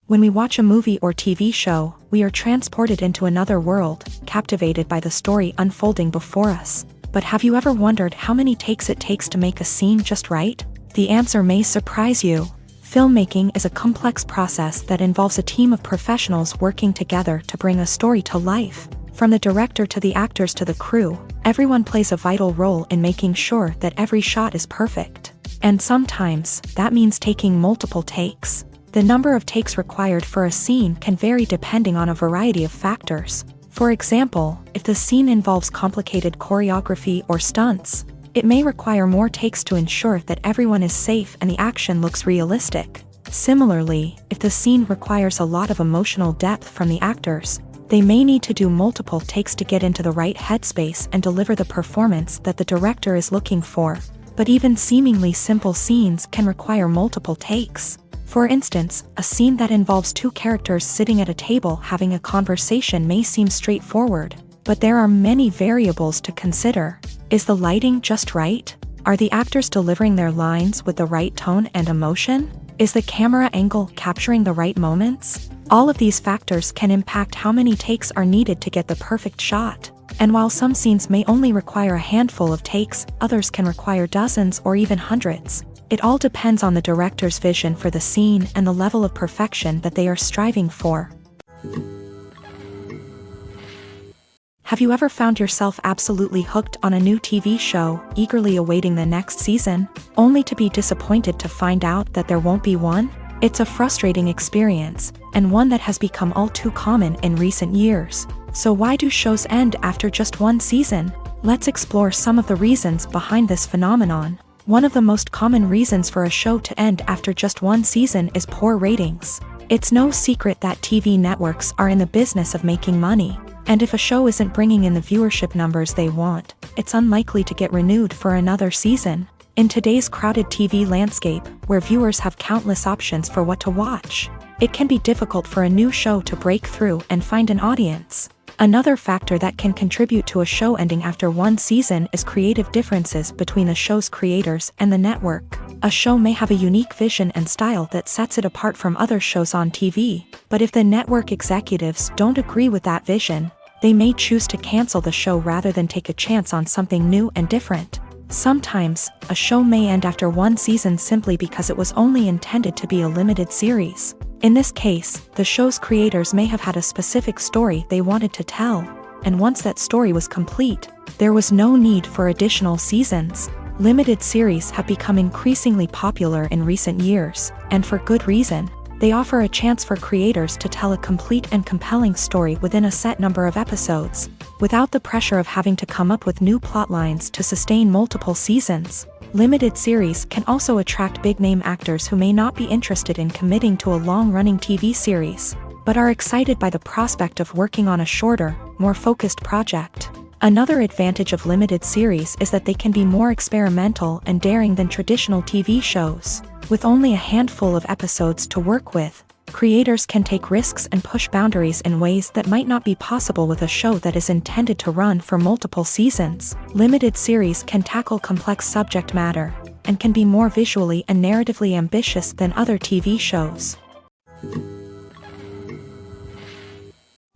A: When we watch a movie or TV show, we are transported into another world, captivated by the story unfolding before us. But have you ever wondered how many takes it takes to make a scene just right? The answer may surprise you. Filmmaking is a complex process that involves a team of professionals working together to bring a story to life. From the director to the actors to the crew, everyone plays a vital role in making sure that every shot is perfect. And sometimes, that means taking multiple takes. The number of takes required for a scene can vary depending on a variety of factors. For example, if the scene involves complicated choreography or stunts, it may require more takes to ensure that everyone is safe and the action looks realistic. Similarly, if the scene requires a lot of emotional depth from the actors, they may need to do multiple takes to get into the right headspace and deliver the performance that the director is looking for. But even seemingly simple scenes can require multiple takes. For instance, a scene that involves two characters sitting at a table having a conversation may seem straightforward, but there are many variables to consider. Is the lighting just right? Are the actors delivering their lines with the right tone and emotion? Is the camera angle capturing the right moments? All of these factors can impact how many takes are needed to get the perfect shot. And while some scenes may only require a handful of takes, others can require dozens or even hundreds. It all depends on the director's vision for the scene and the level of perfection that they are striving for. Have you ever found yourself absolutely hooked on a new TV show, eagerly awaiting the next season, only to be disappointed to find out that there won't be one? It's a frustrating experience, and one that has become all too common in recent years. So why do shows end after just one season? Let's explore some of the reasons behind this phenomenon. One of the most common reasons for a show to end after just one season is poor ratings. It's no secret that TV networks are in the business of making money, and if a show isn't bringing in the viewership numbers they want, it's unlikely to get renewed for another season. In today's crowded TV landscape, where viewers have countless options for what to watch, it can be difficult for a new show to break through and find an audience. Another factor that can contribute to a show ending after one season is creative differences between the show's creators and the network. A show may have a unique vision and style that sets it apart from other shows on TV, but if the network executives don't agree with that vision, they may choose to cancel the show rather than take a chance on something new and different. Sometimes, a show may end after one season simply because it was only intended to be a limited series. In this case, the show's creators may have had a specific story they wanted to tell, and once that story was complete, there was no need for additional seasons. Limited series have become increasingly popular in recent years, and for good reason. They offer a chance for creators to tell a complete and compelling story within a set number of episodes, without the pressure of having to come up with new plotlines to sustain multiple seasons. Limited series can also attract big-name actors who may not be interested in committing to a long-running TV series, but are excited by the prospect of working on a shorter, more focused project. Another advantage of limited series is that they can be more experimental and daring than traditional TV shows. With only a handful of episodes to work with, creators can take risks and push boundaries in ways that might not be possible with a show that is intended to run for multiple seasons. Limited series can tackle complex subject matter, and can be more visually and narratively ambitious than other TV shows.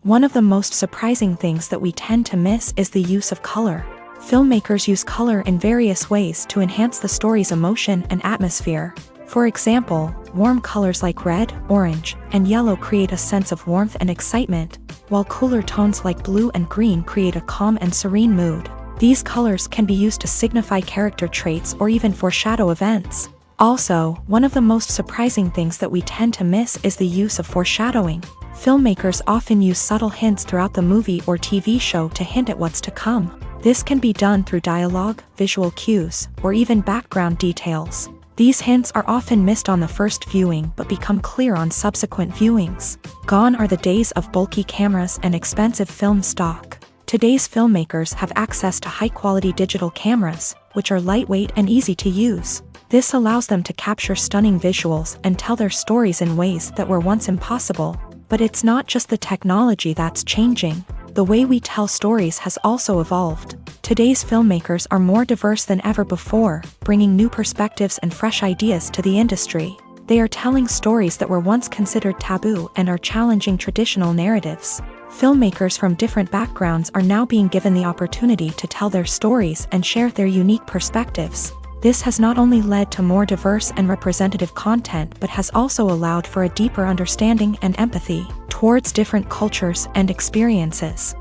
A: One of the most surprising things that we tend to miss is the use of color. Filmmakers use color in various ways to enhance the story's emotion and atmosphere. For example, warm colors like red, orange, and yellow create a sense of warmth and excitement, while cooler tones like blue and green create a calm and serene mood. These colors can be used to signify character traits or even foreshadow events. Also, one of the most surprising things that we tend to miss is the use of foreshadowing. Filmmakers often use subtle hints throughout the movie or TV show to hint at what's to come. This can be done through dialogue, visual cues, or even background details. These hints are often missed on the first viewing but become clear on subsequent viewings. Gone are the days of bulky cameras and expensive film stock. Today's filmmakers have access to high-quality digital cameras, which are lightweight and easy to use. This allows them to capture stunning visuals and tell their stories in ways that were once impossible. But it's not just the technology that's changing. The way we tell stories has also evolved. Today's filmmakers are more diverse than ever before, bringing new perspectives and fresh ideas to the industry. They are telling stories that were once considered taboo and are challenging traditional narratives. Filmmakers from different backgrounds are now being given the opportunity to tell their stories and share their unique perspectives. This has not only led to more diverse and representative content but has also allowed for a deeper understanding and empathy towards different cultures and experiences.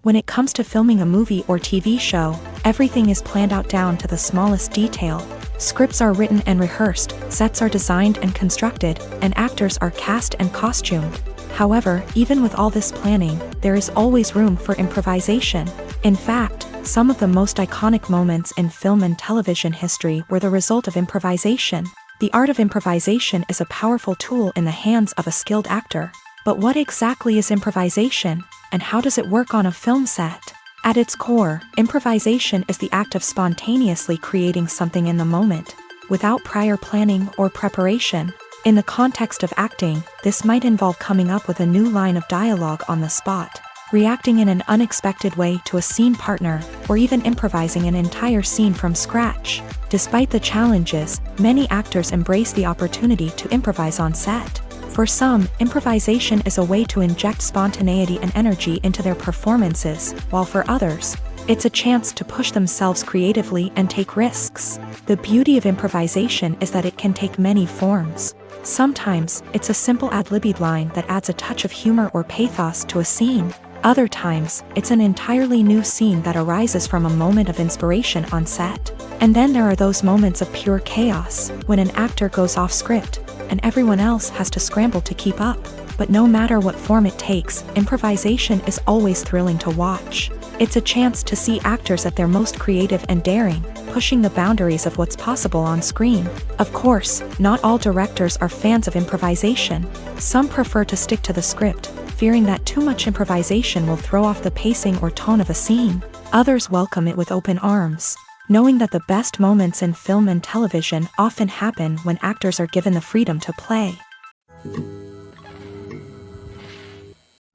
A: When it comes to filming a movie or TV show, everything is planned out down to the smallest detail. Scripts are written and rehearsed, sets are designed and constructed, and actors are cast and costumed. However, even with all this planning, there is always room for improvisation. In fact, some of the most iconic moments in film and television history were the result of improvisation. The art of improvisation is a powerful tool in the hands of a skilled actor. But what exactly is improvisation, and how does it work on a film set? At its core, improvisation is the act of spontaneously creating something in the moment, without prior planning or preparation. In the context of acting, this might involve coming up with a new line of dialogue on the spot, reacting in an unexpected way to a scene partner, or even improvising an entire scene from scratch. Despite the challenges, many actors embrace the opportunity to improvise on set. For some, improvisation is a way to inject spontaneity and energy into their performances, while for others, it's a chance to push themselves creatively and take risks. The beauty of improvisation is that it can take many forms. Sometimes, it's a simple ad-libbed line that adds a touch of humor or pathos to a scene. Other times, it's an entirely new scene that arises from a moment of inspiration on set. And then there are those moments of pure chaos, when an actor goes off script, and everyone else has to scramble to keep up. But no matter what form it takes, improvisation is always thrilling to watch. It's a chance to see actors at their most creative and daring, pushing the boundaries of what's possible on screen. Of course, not all directors are fans of improvisation. Some prefer to stick to the script, fearing that too much improvisation will throw off the pacing or tone of a scene. Others welcome it with open arms, knowing that the best moments in film and television often happen when actors are given the freedom to play.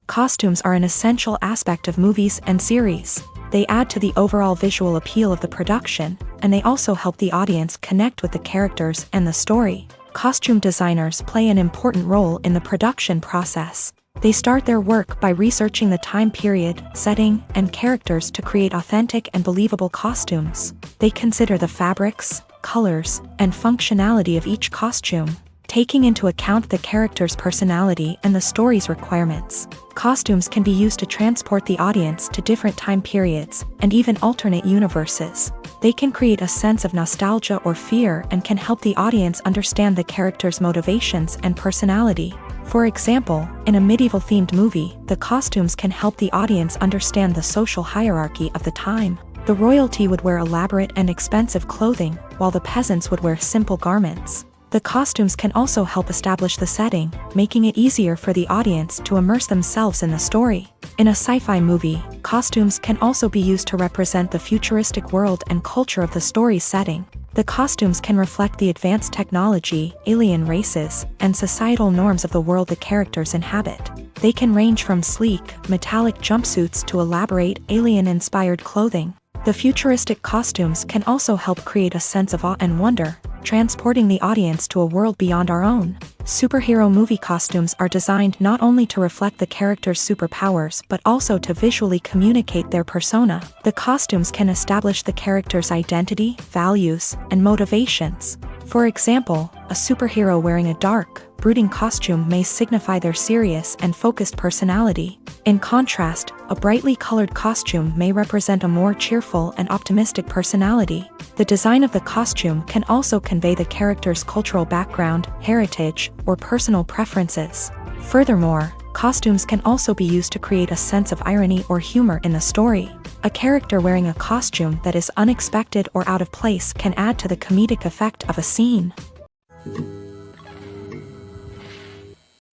A: Costumes are an essential aspect of movies and series. They add to the overall visual appeal of the production, and they also help the audience connect with the characters and the story. Costume designers play an important role in the production process. They start their work by researching the time period, setting, and characters to create authentic and believable costumes. They consider the fabrics, colors, and functionality of each costume, taking into account the character's personality and the story's requirements. Costumes can be used to transport the audience to different time periods, and even alternate universes. They can create a sense of nostalgia or fear and can help the audience understand the character's motivations and personality. For example, in a medieval-themed movie, the costumes can help the audience understand the social hierarchy of the time. The royalty would wear elaborate and expensive clothing, while the peasants would wear simple garments. The costumes can also help establish the setting, making it easier for the audience to immerse themselves in the story. In a sci-fi movie, costumes can also be used to represent the futuristic world and culture of the story's setting. The costumes can reflect the advanced technology, alien races, and societal norms of the world the characters inhabit. They can range from sleek, metallic jumpsuits to elaborate, alien-inspired clothing. The futuristic costumes can also help create a sense of awe and wonder, transporting the audience to a world beyond our own. Superhero movie costumes are designed not only to reflect the character's superpowers but also to visually communicate their persona. The costumes can establish the character's identity, values, and motivations. For example, a superhero wearing a dark, brooding costume may signify their serious and focused personality. In contrast, a brightly colored costume may represent a more cheerful and optimistic personality. The design of the costume can also convey the character's cultural background, heritage, or personal preferences. Furthermore, costumes can also be used to create a sense of irony or humor in the story. A character wearing a costume that is unexpected or out of place can add to the comedic effect of a scene.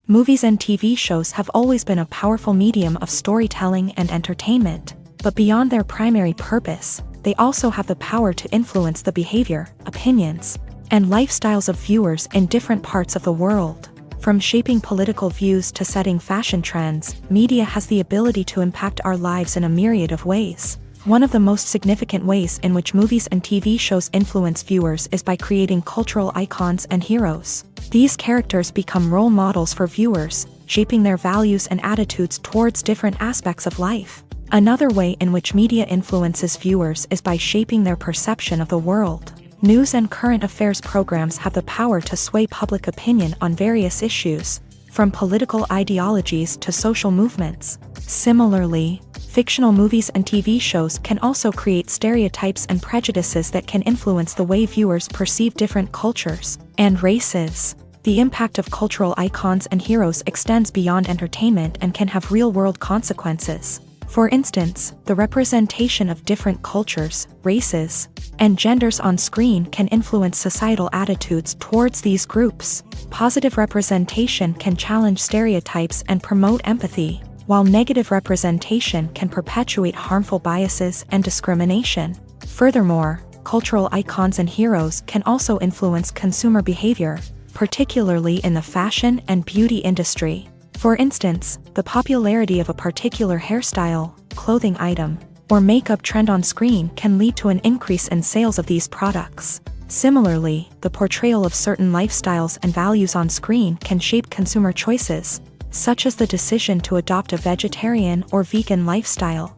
A: Movies and TV shows have always been a powerful medium of storytelling and entertainment, but beyond their primary purpose, they also have the power to influence the behavior, opinions, and lifestyles of viewers in different parts of the world. From shaping political views to setting fashion trends, media has the ability to impact our lives in a myriad of ways. One of the most significant ways in which movies and TV shows influence viewers is by creating cultural icons and heroes. These characters become role models for viewers, shaping their values and attitudes towards different aspects of life. Another way in which media influences viewers is by shaping their perception of the world. News and current affairs programs have the power to sway public opinion on various issues, from political ideologies to social movements. Similarly, fictional movies and TV shows can also create stereotypes and prejudices that can influence the way viewers perceive different cultures and races. The impact of cultural icons and heroes extends beyond entertainment and can have real-world consequences. For instance, the representation of different cultures, races, and genders on screen can influence societal attitudes towards these groups. Positive representation can challenge stereotypes and promote empathy, while negative representation can perpetuate harmful biases and discrimination. Furthermore, cultural icons and heroes can also influence consumer behavior, particularly in the fashion and beauty industry. For instance, the popularity of a particular hairstyle, clothing item, or makeup trend on screen can lead to an increase in sales of these products. Similarly, the portrayal of certain lifestyles and values on screen can shape consumer choices, such as the decision to adopt a vegetarian or vegan lifestyle.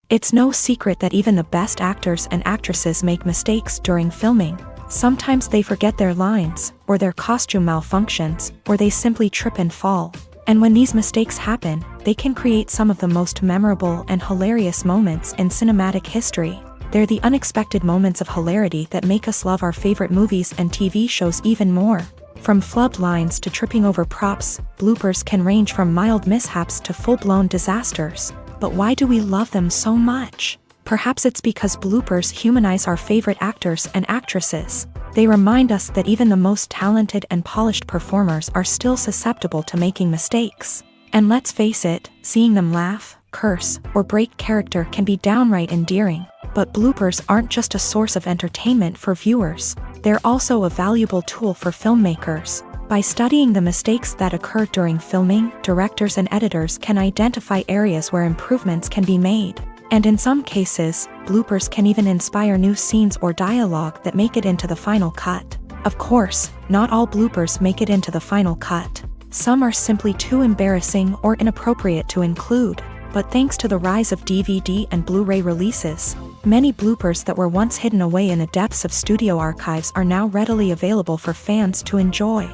A: It's no secret that even the best actors and actresses make mistakes during filming. Sometimes they forget their lines, or their costume malfunctions, or they simply trip and fall. And when these mistakes happen, they can create some of the most memorable and hilarious moments in cinematic history. They're the unexpected moments of hilarity that make us love our favorite movies and TV shows even more. From flubbed lines to tripping over props, bloopers can range from mild mishaps to full-blown disasters. But why do we love them so much? Perhaps it's because bloopers humanize our favorite actors and actresses. They remind us that even the most talented and polished performers are still susceptible to making mistakes. And let's face it, seeing them laugh, curse, or break character can be downright endearing. But bloopers aren't just a source of entertainment for viewers. They're also a valuable tool for filmmakers. By studying the mistakes that occur during filming, directors and editors can identify areas where improvements can be made. And in some cases, bloopers can even inspire new scenes or dialogue that make it into the final cut. Of course, not all bloopers make it into the final cut. Some are simply too embarrassing or inappropriate to include. But thanks to the rise of DVD and Blu-ray releases, many bloopers that were once hidden away in the depths of studio archives are now readily available for fans to enjoy.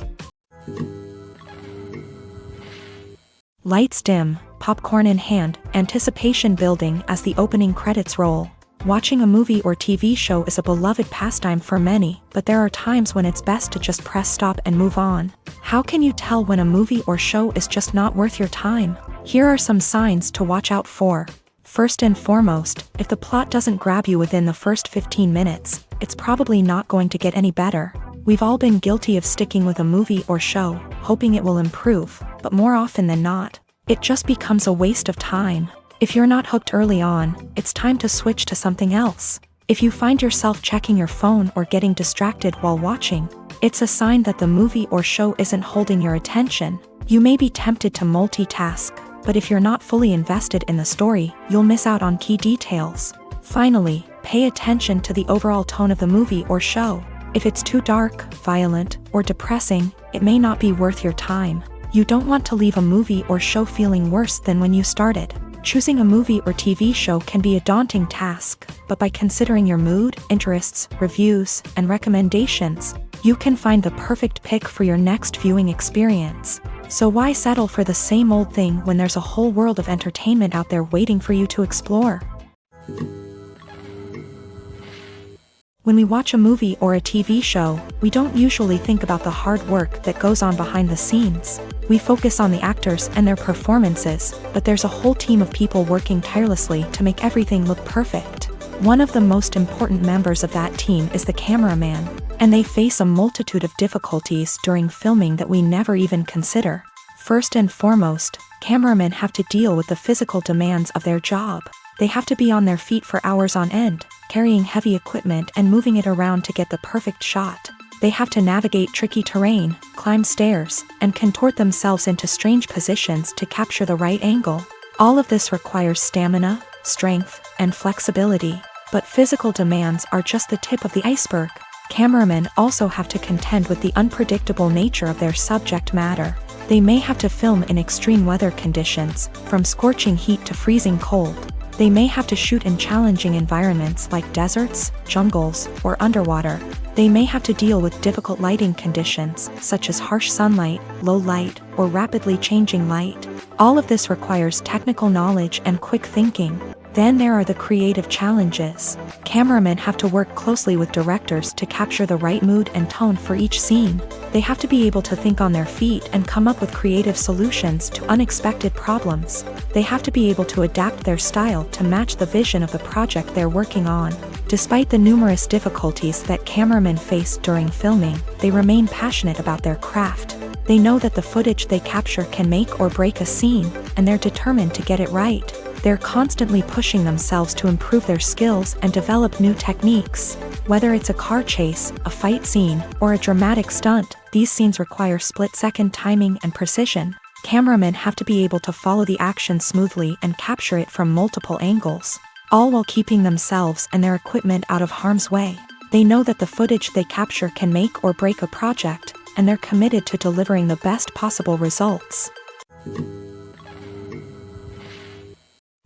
A: Lights dim, popcorn in hand, anticipation building as the opening credits roll. Watching a movie or TV show is a beloved pastime for many, but there are times when it's best to just press stop and move on. How can you tell when a movie or show is just not worth your time? Here are some signs to watch out for. First and foremost, if the plot doesn't grab you within the first 15 minutes, it's probably not going to get any better. We've all been guilty of sticking with a movie or show, hoping it will improve, but more often than not, it just becomes a waste of time. If you're not hooked early on, it's time to switch to something else. If you find yourself checking your phone or getting distracted while watching, it's a sign that the movie or show isn't holding your attention. You may be tempted to multitask, but if you're not fully invested in the story, you'll miss out on key details. Finally, pay attention to the overall tone of the movie or show. If it's too dark, violent, or depressing, it may not be worth your time. You don't want to leave a movie or show feeling worse than when you started. Choosing a movie or TV show can be a daunting task, but by considering your mood, interests, reviews, and recommendations, you can find the perfect pick for your next viewing experience. So why settle for the same old thing when there's a whole world of entertainment out there waiting for you to explore? When we watch a movie or a TV show, we don't usually think about the hard work that goes on behind the scenes. We focus on the actors and their performances, but there's a whole team of people working tirelessly to make everything look perfect. One of the most important members of that team is the cameraman, and they face a multitude of difficulties during filming that we never even consider. First and foremost, cameramen have to deal with the physical demands of their job. They have to be on their feet for hours on end, carrying heavy equipment and moving it around to get the perfect shot. They have to navigate tricky terrain, climb stairs, and contort themselves into strange positions to capture the right angle. All of this requires stamina, strength, and flexibility. But physical demands are just the tip of the iceberg. Cameramen also have to contend with the unpredictable nature of their subject matter. They may have to film in extreme weather conditions, from scorching heat to freezing cold. They may have to shoot in challenging environments like deserts, jungles, or underwater. They may have to deal with difficult lighting conditions, such as harsh sunlight, low light, or rapidly changing light. All of this requires technical knowledge and quick thinking. Then there are the creative challenges. Cameramen have to work closely with directors to capture the right mood and tone for each scene. They have to be able to think on their feet and come up with creative solutions to unexpected problems. They have to be able to adapt their style to match the vision of the project they're working on. Despite the numerous difficulties that cameramen face during filming, they remain passionate about their craft. They know that the footage they capture can make or break a scene, and they're determined to get it right. They're constantly pushing themselves to improve their skills and develop new techniques. Whether it's a car chase, a fight scene, or a dramatic stunt, these scenes require split-second timing and precision. Cameramen have to be able to follow the action smoothly and capture it from multiple angles, all while keeping themselves and their equipment out of harm's way. They know that the footage they capture can make or break a project, and they're committed to delivering the best possible results.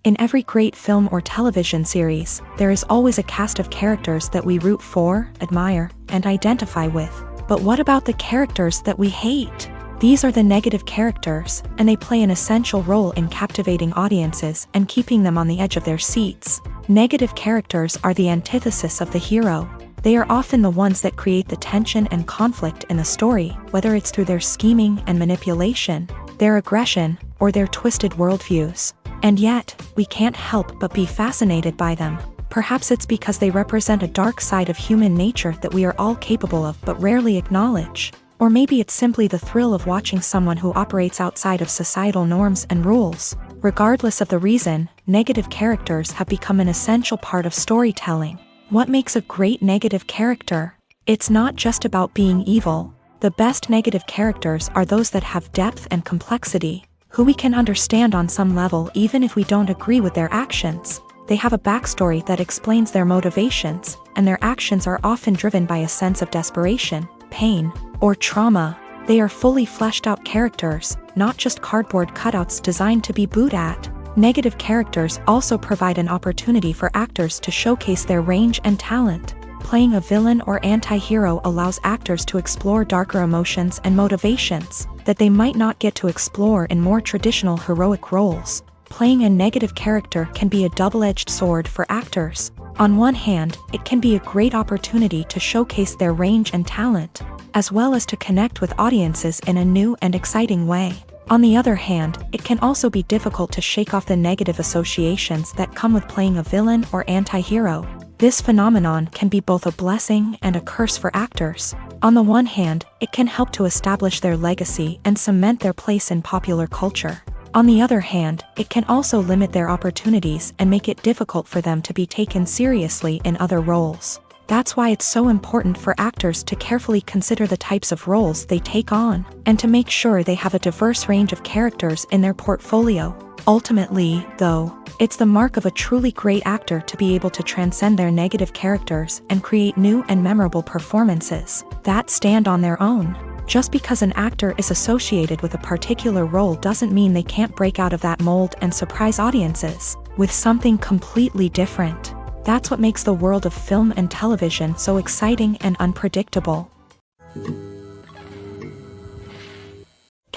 A: In every great film or television series, there is always a cast of characters that we root for, admire, and identify with. But what about the characters that we hate? These are the negative characters, and they play an essential role in captivating audiences and keeping them on the edge of their seats. Negative characters are the antithesis of the hero. They are often the ones that create the tension and conflict in the story, whether it's through their scheming and manipulation, their aggression, or their twisted worldviews. And yet, we can't help but be fascinated by them. Perhaps it's because they represent a dark side of human nature that we are all capable of but rarely acknowledge. Or maybe it's simply the thrill of watching someone who operates outside of societal norms and rules. Regardless of the reason, negative characters have become an essential part of storytelling. What makes a great negative character? It's not just about being evil. The best negative characters are those that have depth and complexity, who we can understand on some level even if we don't agree with their actions. They have a backstory that explains their motivations, and their actions are often driven by a sense of desperation, pain, or trauma. They are fully fleshed out characters, not just cardboard cutouts designed to be booed at. Negative characters also provide an opportunity for actors to showcase their range and talent. Playing a villain or anti-hero allows actors to explore darker emotions and motivations that they might not get to explore in more traditional heroic roles. Playing a negative character can be a double-edged sword for actors. On one hand, it can be a great opportunity to showcase their range and talent, as well as to connect with audiences in a new and exciting way. On the other hand, it can also be difficult to shake off the negative associations that come with playing a villain or anti-hero. This phenomenon can be both a blessing and a curse for actors. On the one hand, it can help to establish their legacy and cement their place in popular culture. On the other hand, it can also limit their opportunities and make it difficult for them to be taken seriously in other roles. That's why it's so important for actors to carefully consider the types of roles they take on, and to make sure they have a diverse range of characters in their portfolio. Ultimately, though, it's the mark of a truly great actor to be able to transcend their negative characters and create new and memorable performances that stand on their own. Just because an actor is associated with a particular role doesn't mean they can't break out of that mold and surprise audiences with something completely different. That's what makes the world of film and television so exciting and unpredictable.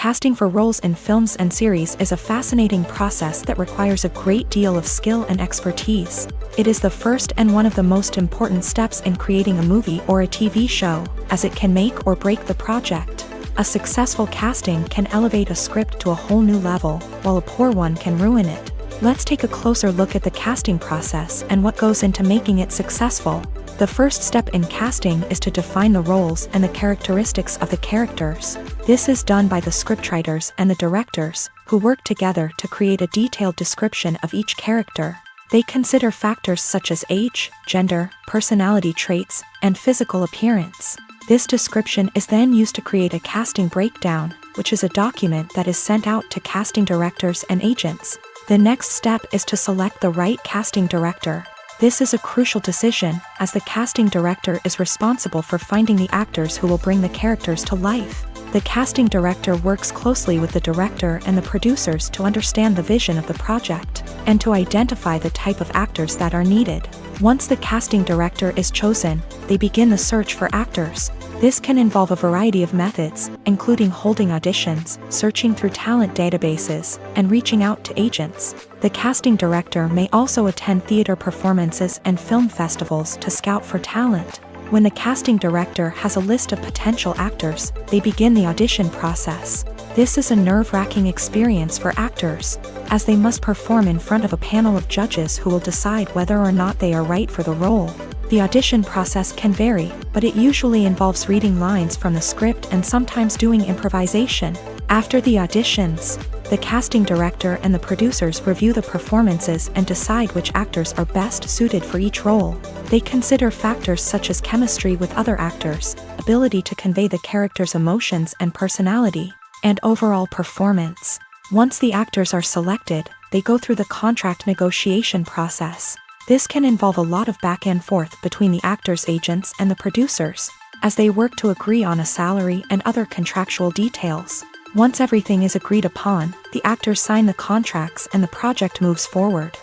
A: Casting for roles in films and series is a fascinating process that requires a great deal of skill and expertise. It is the first and one of the most important steps in creating a movie or a TV show, as it can make or break the project. A successful casting can elevate a script to a whole new level, while a poor one can ruin it. Let's take a closer look at the casting process and what goes into making it successful. The first step in casting is to define the roles and the characteristics of the characters. This is done by the scriptwriters and the directors, who work together to create a detailed description of each character. They consider factors such as age, gender, personality traits, and physical appearance. This description is then used to create a casting breakdown, which is a document that is sent out to casting directors and agents. The next step is to select the right casting director. This is a crucial decision, as the casting director is responsible for finding the actors who will bring the characters to life. The casting director works closely with the director and the producers to understand the vision of the project, and to identify the type of actors that are needed. Once the casting director is chosen, they begin the search for actors. This can involve a variety of methods, including holding auditions, searching through talent databases, and reaching out to agents. The casting director may also attend theater performances and film festivals to scout for talent. When the casting director has a list of potential actors, they begin the audition process. This is a nerve-wracking experience for actors, as they must perform in front of a panel of judges who will decide whether or not they are right for the role. The audition process can vary, but it usually involves reading lines from the script and sometimes doing improvisation. After the auditions, the casting director and the producers review the performances and decide which actors are best suited for each role. They consider factors such as chemistry with other actors, ability to convey the character's emotions and personality, and overall performance. Once the actors are selected, they go through the contract negotiation process. This can involve a lot of back and forth between the actors' agents and the producers, as they work to agree on a salary and other contractual details. Once everything is agreed upon, the actors sign the contracts and the project moves forward.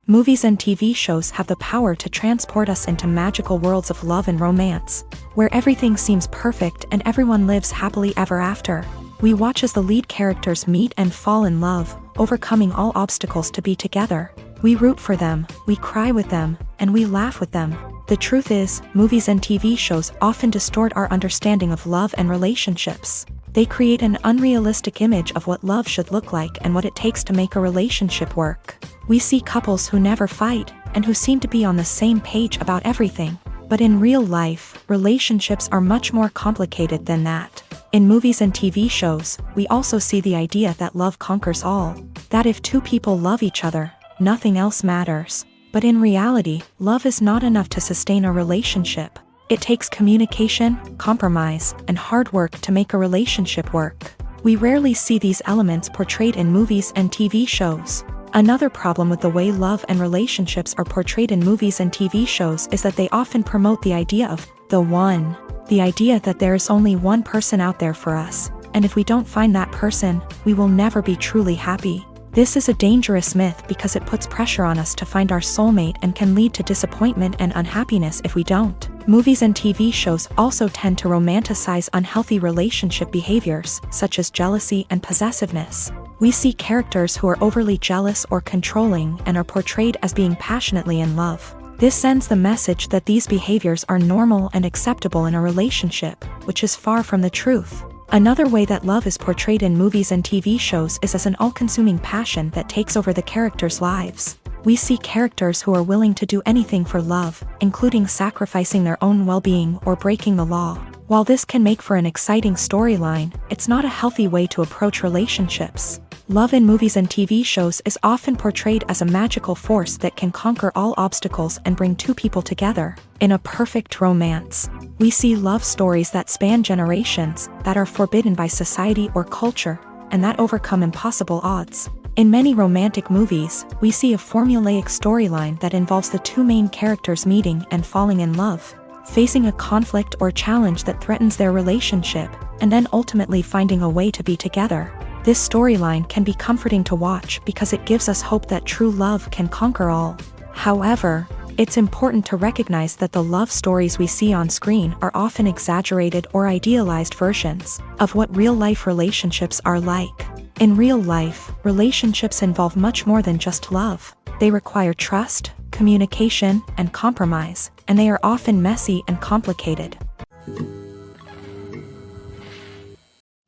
A: Movies and TV shows have the power to transport us into magical worlds of love and romance, where everything seems perfect and everyone lives happily ever after. We watch as the lead characters meet and fall in love, overcoming all obstacles to be together. We root for them, we cry with them, and we laugh with them. The truth is, movies and TV shows often distort our understanding of love and relationships. They create an unrealistic image of what love should look like and what it takes to make a relationship work. We see couples who never fight, and who seem to be on the same page about everything. But in real life, relationships are much more complicated than that. In movies and TV shows, we also see the idea that love conquers all. That if two people love each other, nothing else matters. But in reality, love is not enough to sustain a relationship. It takes communication, compromise, and hard work to make a relationship work. We rarely see these elements portrayed in movies and TV shows. Another problem with the way love and relationships are portrayed in movies and TV shows is that they often promote the idea of the one. The idea that there is only one person out there for us, and if we don't find that person, we will never be truly happy. This is a dangerous myth because it puts pressure on us to find our soulmate and can lead to disappointment and unhappiness if we don't. Movies and TV shows also tend to romanticize unhealthy relationship behaviors, such as jealousy and possessiveness. We see characters who are overly jealous or controlling and are portrayed as being passionately in love. This sends the message that these behaviors are normal and acceptable in a relationship, which is far from the truth. Another way that love is portrayed in movies and TV shows is as an all-consuming passion that takes over the characters' lives. We see characters who are willing to do anything for love, including sacrificing their own well-being or breaking the law. While this can make for an exciting storyline, it's not a healthy way to approach relationships. Love in movies and TV shows is often portrayed as a magical force that can conquer all obstacles and bring two people together in a perfect romance. We see love stories that span generations, that are forbidden by society or culture, and that overcome impossible odds. In many romantic movies, we see a formulaic storyline that involves the two main characters meeting and falling in love, facing a conflict or challenge that threatens their relationship, and then ultimately finding a way to be together. This storyline can be comforting to watch because it gives us hope that true love can conquer all. However, It's important to recognize that the love stories we see on screen are often exaggerated or idealized versions of what real-life relationships are like. In real life, relationships involve much more than just love. They require trust, communication, and compromise, and they are often messy and complicated.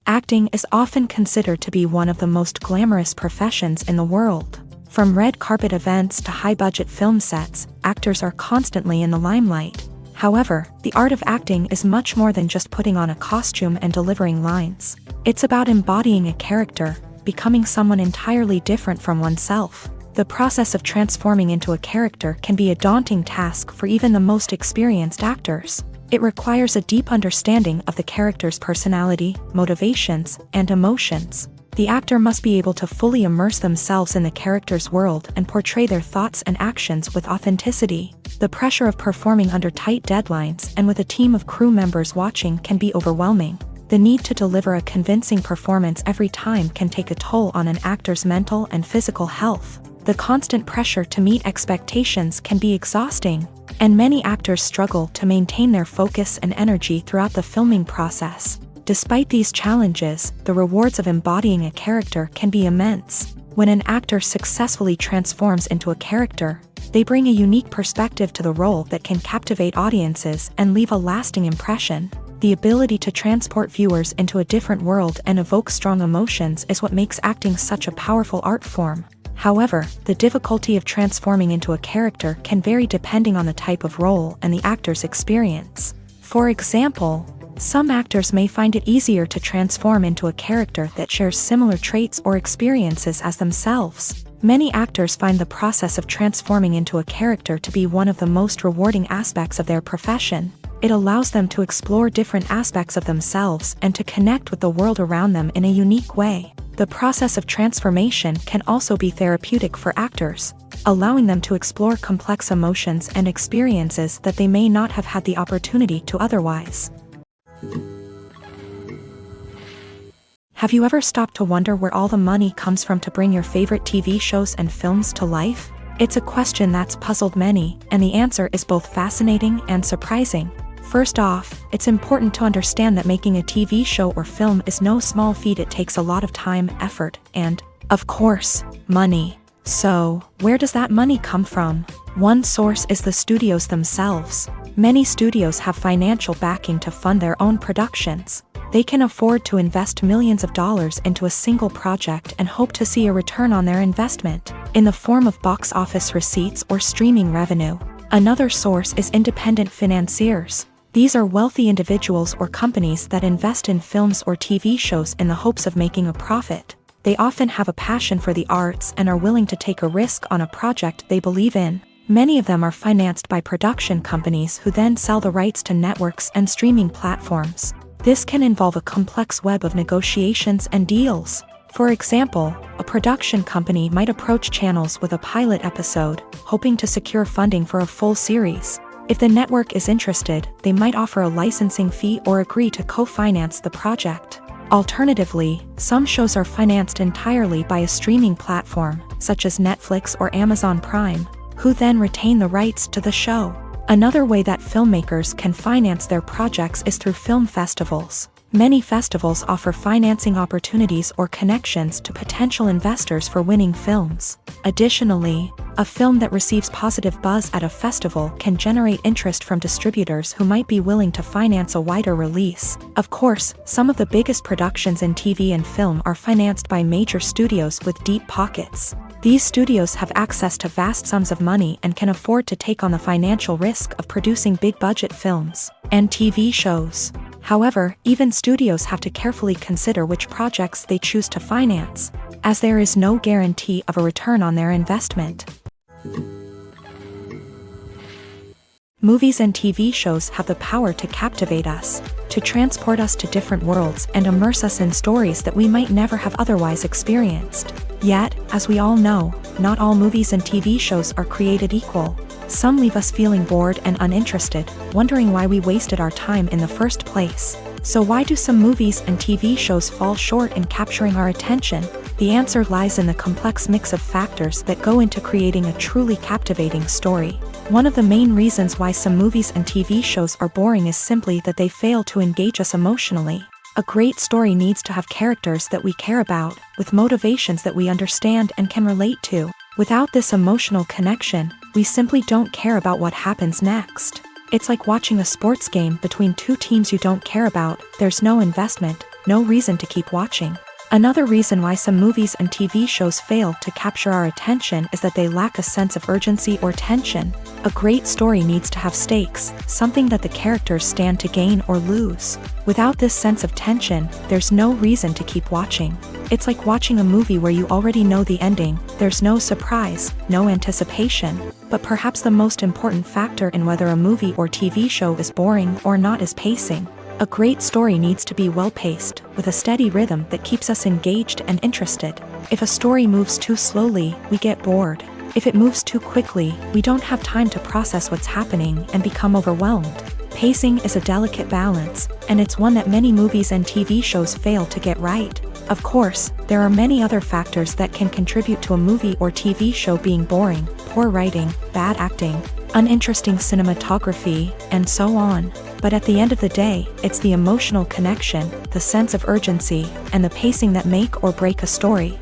A: Acting is often considered to be one of the most glamorous professions in the world. From red carpet events to high-budget film sets, actors are constantly in the limelight. However, the art of acting is much more than just putting on a costume and delivering lines. It's about embodying a character, becoming someone entirely different from oneself. The process of transforming into a character can be a daunting task for even the most experienced actors. It requires a deep understanding of the character's personality, motivations, and emotions. The actor must be able to fully immerse themselves in the character's world and portray their thoughts and actions with authenticity. The pressure of performing under tight deadlines and with a team of crew members watching can be overwhelming. The need to deliver a convincing performance every time can take a toll on an actor's mental and physical health. The constant pressure to meet expectations can be exhausting, and many actors struggle to maintain their focus and energy throughout the filming process. Despite these challenges, the rewards of embodying a character can be immense. When an actor successfully transforms into a character, they bring a unique perspective to the role that can captivate audiences and leave a lasting impression. The ability to transport viewers into a different world and evoke strong emotions is what makes acting such a powerful art form. However, the difficulty of transforming into a character can vary depending on the type of role and the actor's experience. For example, some actors may find it easier to transform into a character that shares similar traits or experiences as themselves. Many actors find the process of transforming into a character to be one of the most rewarding aspects of their profession. It allows them to explore different aspects of themselves and to connect with the world around them in a unique way. The process of transformation can also be therapeutic for actors, allowing them to explore complex emotions and experiences that they may not have had the opportunity to otherwise. Have you ever stopped to wonder where all the money comes from to bring your favorite TV shows and films to life? It's a question that's puzzled many, and the answer is both fascinating and surprising. First off, it's important to understand that making a TV show or film is no small feat. It takes a lot of time, effort, and, of course, money. So, where does that money come from? One source is the studios themselves. Many studios have financial backing to fund their own productions. They can afford to invest millions of dollars into a single project and hope to see a return on their investment, in the form of box office receipts or streaming revenue. Another source is independent financiers. These are wealthy individuals or companies that invest in films or TV shows in the hopes of making a profit. They often have a passion for the arts and are willing to take a risk on a project they believe in. Many of them are financed by production companies who then sell the rights to networks and streaming platforms. This can involve a complex web of negotiations and deals. For example, a production company might approach channels with a pilot episode, hoping to secure funding for a full series. If the network is interested, they might offer a licensing fee or agree to co-finance the project. Alternatively, some shows are financed entirely by a streaming platform, such as Netflix or Amazon Prime, who then retain the rights to the show. Another way that filmmakers can finance their projects is through film festivals. Many festivals offer financing opportunities or connections to potential investors for winning films. Additionally, a film that receives positive buzz at a festival can generate interest from distributors who might be willing to finance a wider release. Of course, some of the biggest productions in TV and film are financed by major studios with deep pockets. These studios have access to vast sums of money and can afford to take on the financial risk of producing big-budget films and TV shows. However, even studios have to carefully consider which projects they choose to finance, as there is no guarantee of a return on their investment. Movies and TV shows have the power to captivate us, to transport us to different worlds and immerse us in stories that we might never have otherwise experienced. Yet, as we all know, not all movies and TV shows are created equal. Some leave us feeling bored and uninterested, wondering why we wasted our time in the first place. So why do some movies and TV shows fall short in capturing our attention? The answer lies in the complex mix of factors that go into creating a truly captivating story. One of the main reasons why some movies and TV shows are boring is simply that they fail to engage us emotionally. A great story needs to have characters that we care about, with motivations that we understand and can relate to. Without this emotional connection, we simply don't care about what happens next. It's like watching a sports game between two teams you don't care about. There's no investment, no reason to keep watching. Another reason why some movies and TV shows fail to capture our attention is that they lack a sense of urgency or tension. A great story needs to have stakes, something that the characters stand to gain or lose. Without this sense of tension, there's no reason to keep watching. It's like watching a movie where you already know the ending. There's no surprise, no anticipation. But perhaps the most important factor in whether a movie or TV show is boring or not is pacing. A great story needs to be well-paced, with a steady rhythm that keeps us engaged and interested. If a story moves too slowly, we get bored. If it moves too quickly, we don't have time to process what's happening and become overwhelmed. Pacing is a delicate balance, and it's one that many movies and TV shows fail to get right. Of course, there are many other factors that can contribute to a movie or TV show being boring: poor writing, bad acting, uninteresting cinematography, and so on. But at the end of the day, it's the emotional connection, the sense of urgency, and the pacing that make or break a story.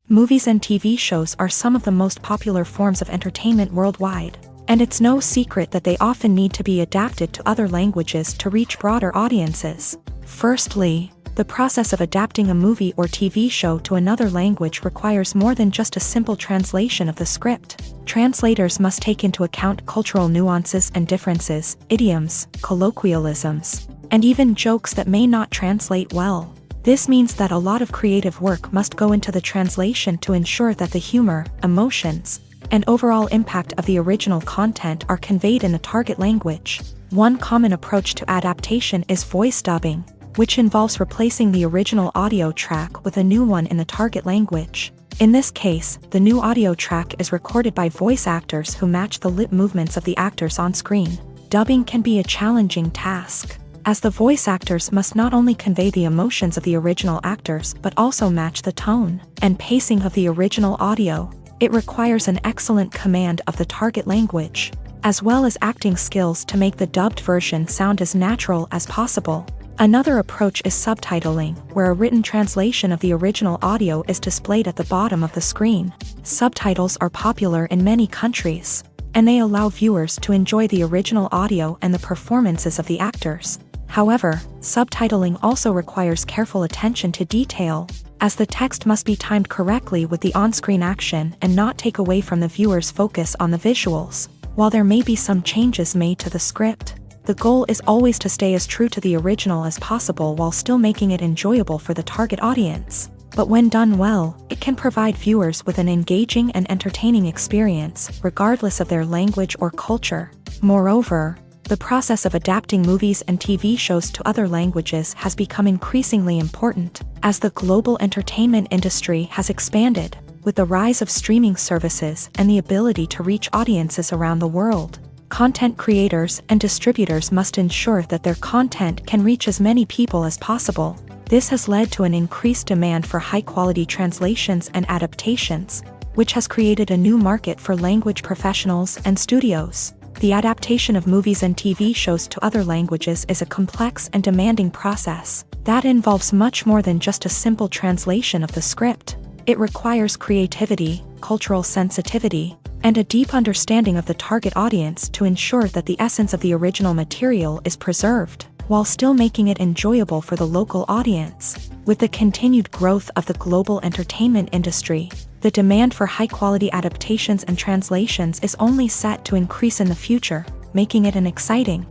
A: Movies and TV shows are some of the most popular forms of entertainment worldwide, and it's no secret that they often need to be adapted to other languages to reach broader audiences. Firstly, the process of adapting a movie or TV show to another language requires more than just a simple translation of the script. Translators must take into account cultural nuances and differences, idioms, colloquialisms, and even jokes that may not translate well. This means that a lot of creative work must go into the translation to ensure that the humor, emotions, and overall impact of the original content are conveyed in the target language. One common approach to adaptation is voice dubbing, which involves replacing the original audio track with a new one in the target language. In this case, the new audio track is recorded by voice actors who match the lip movements of the actors on screen. Dubbing can be a challenging task, as the voice actors must not only convey the emotions of the original actors but also match the tone and pacing of the original audio. It requires an excellent command of the target language, as well as acting skills to make the dubbed version sound as natural as possible. Another approach is subtitling, where a written translation of the original audio is displayed at the bottom of the screen. Subtitles are popular in many countries, and they allow viewers to enjoy the original audio and the performances of the actors. However, subtitling also requires careful attention to detail, as the text must be timed correctly with the on-screen action and not take away from the viewer's focus on the visuals. While there may be some changes made to the script, the goal is always to stay as true to the original as possible while still making it enjoyable for the target audience. But when done well, it can provide viewers with an engaging and entertaining experience, regardless of their language or culture. Moreover, the process of adapting movies and TV shows to other languages has become increasingly important, as the global entertainment industry has expanded, with the rise of streaming services and the ability to reach audiences around the world. Content creators and distributors must ensure that their content can reach as many people as possible. This has led to an increased demand for high-quality translations and adaptations, which has created a new market for language professionals and studios. The adaptation of movies and TV shows to other languages is a complex and demanding process that involves much more than just a simple translation of the script. It requires creativity, cultural sensitivity, and a deep understanding of the target audience to ensure that the essence of the original material is preserved, while still making it enjoyable for the local audience. With the continued growth of the global entertainment industry, the demand for high-quality adaptations and translations is only set to increase in the future, making it an exciting.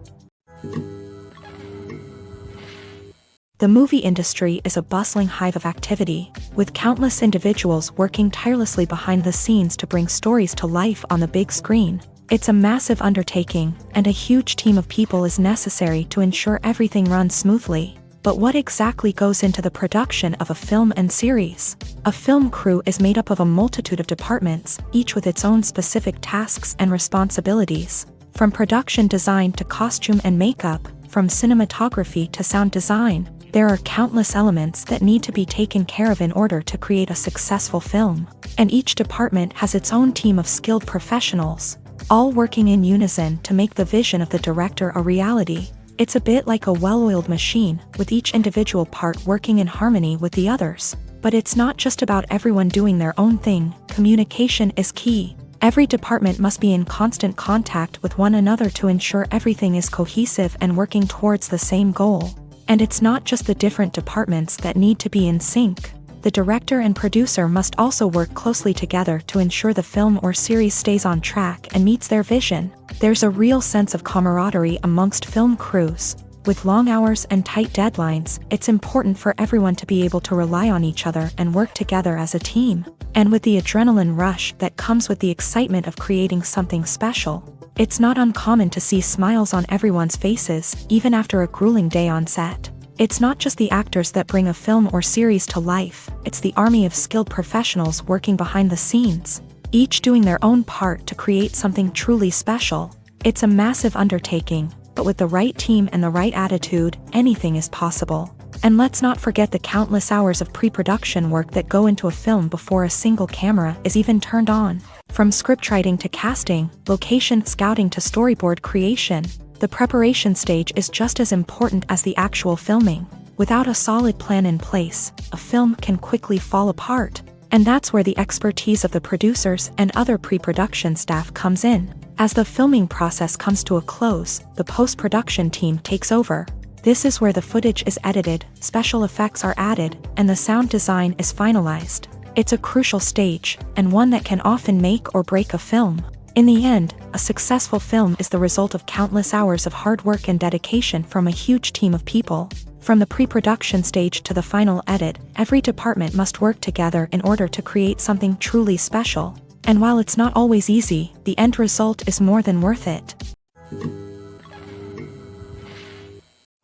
A: The movie industry is a bustling hive of activity, with countless individuals working tirelessly behind the scenes to bring stories to life on the big screen. It's a massive undertaking, and a huge team of people is necessary to ensure everything runs smoothly. But what exactly goes into the production of a film and series? A film crew is made up of a multitude of departments, each with its own specific tasks and responsibilities. From production design to costume and makeup, from cinematography to sound design, There are countless elements that need to be taken care of in order to create a successful film, and each department has its own team of skilled professionals, all working in unison to make the vision of the director a reality. It's a bit like a well-oiled machine, with each individual part working in harmony with the others. But it's not just about everyone doing their own thing. Communication is key. Every department must be in constant contact with one another to ensure everything is cohesive and working towards the same goal. And it's not just the different departments that need to be in sync. The director and producer must also work closely together to ensure the film or series stays on track and meets their vision. There's a real sense of camaraderie amongst film crews. With long hours and tight deadlines, it's important for everyone to be able to rely on each other and work together as a team. And with the adrenaline rush that comes with the excitement of creating something special, it's not uncommon to see smiles on everyone's faces, even after a grueling day on set. It's not just the actors that bring a film or series to life, it's the army of skilled professionals working behind the scenes, each doing their own part to create something truly special. It's a massive undertaking, but with the right team and the right attitude, anything is possible. And let's not forget the countless hours of pre-production work that go into a film before a single camera is even turned on. From scriptwriting to casting, location scouting to storyboard creation, the preparation stage is just as important as the actual filming. Without a solid plan in place, a film can quickly fall apart. And that's where the expertise of the producers and other pre-production staff comes in. As the filming process comes to a close, the post-production team takes over. This is where the footage is edited, special effects are added, and the sound design is finalized. It's a crucial stage, and one that can often make or break a film. In the end, a successful film is the result of countless hours of hard work and dedication from a huge team of people. From the pre-production stage to the final edit, every department must work together in order to create something truly special. And while it's not always easy, the end result is more than worth it.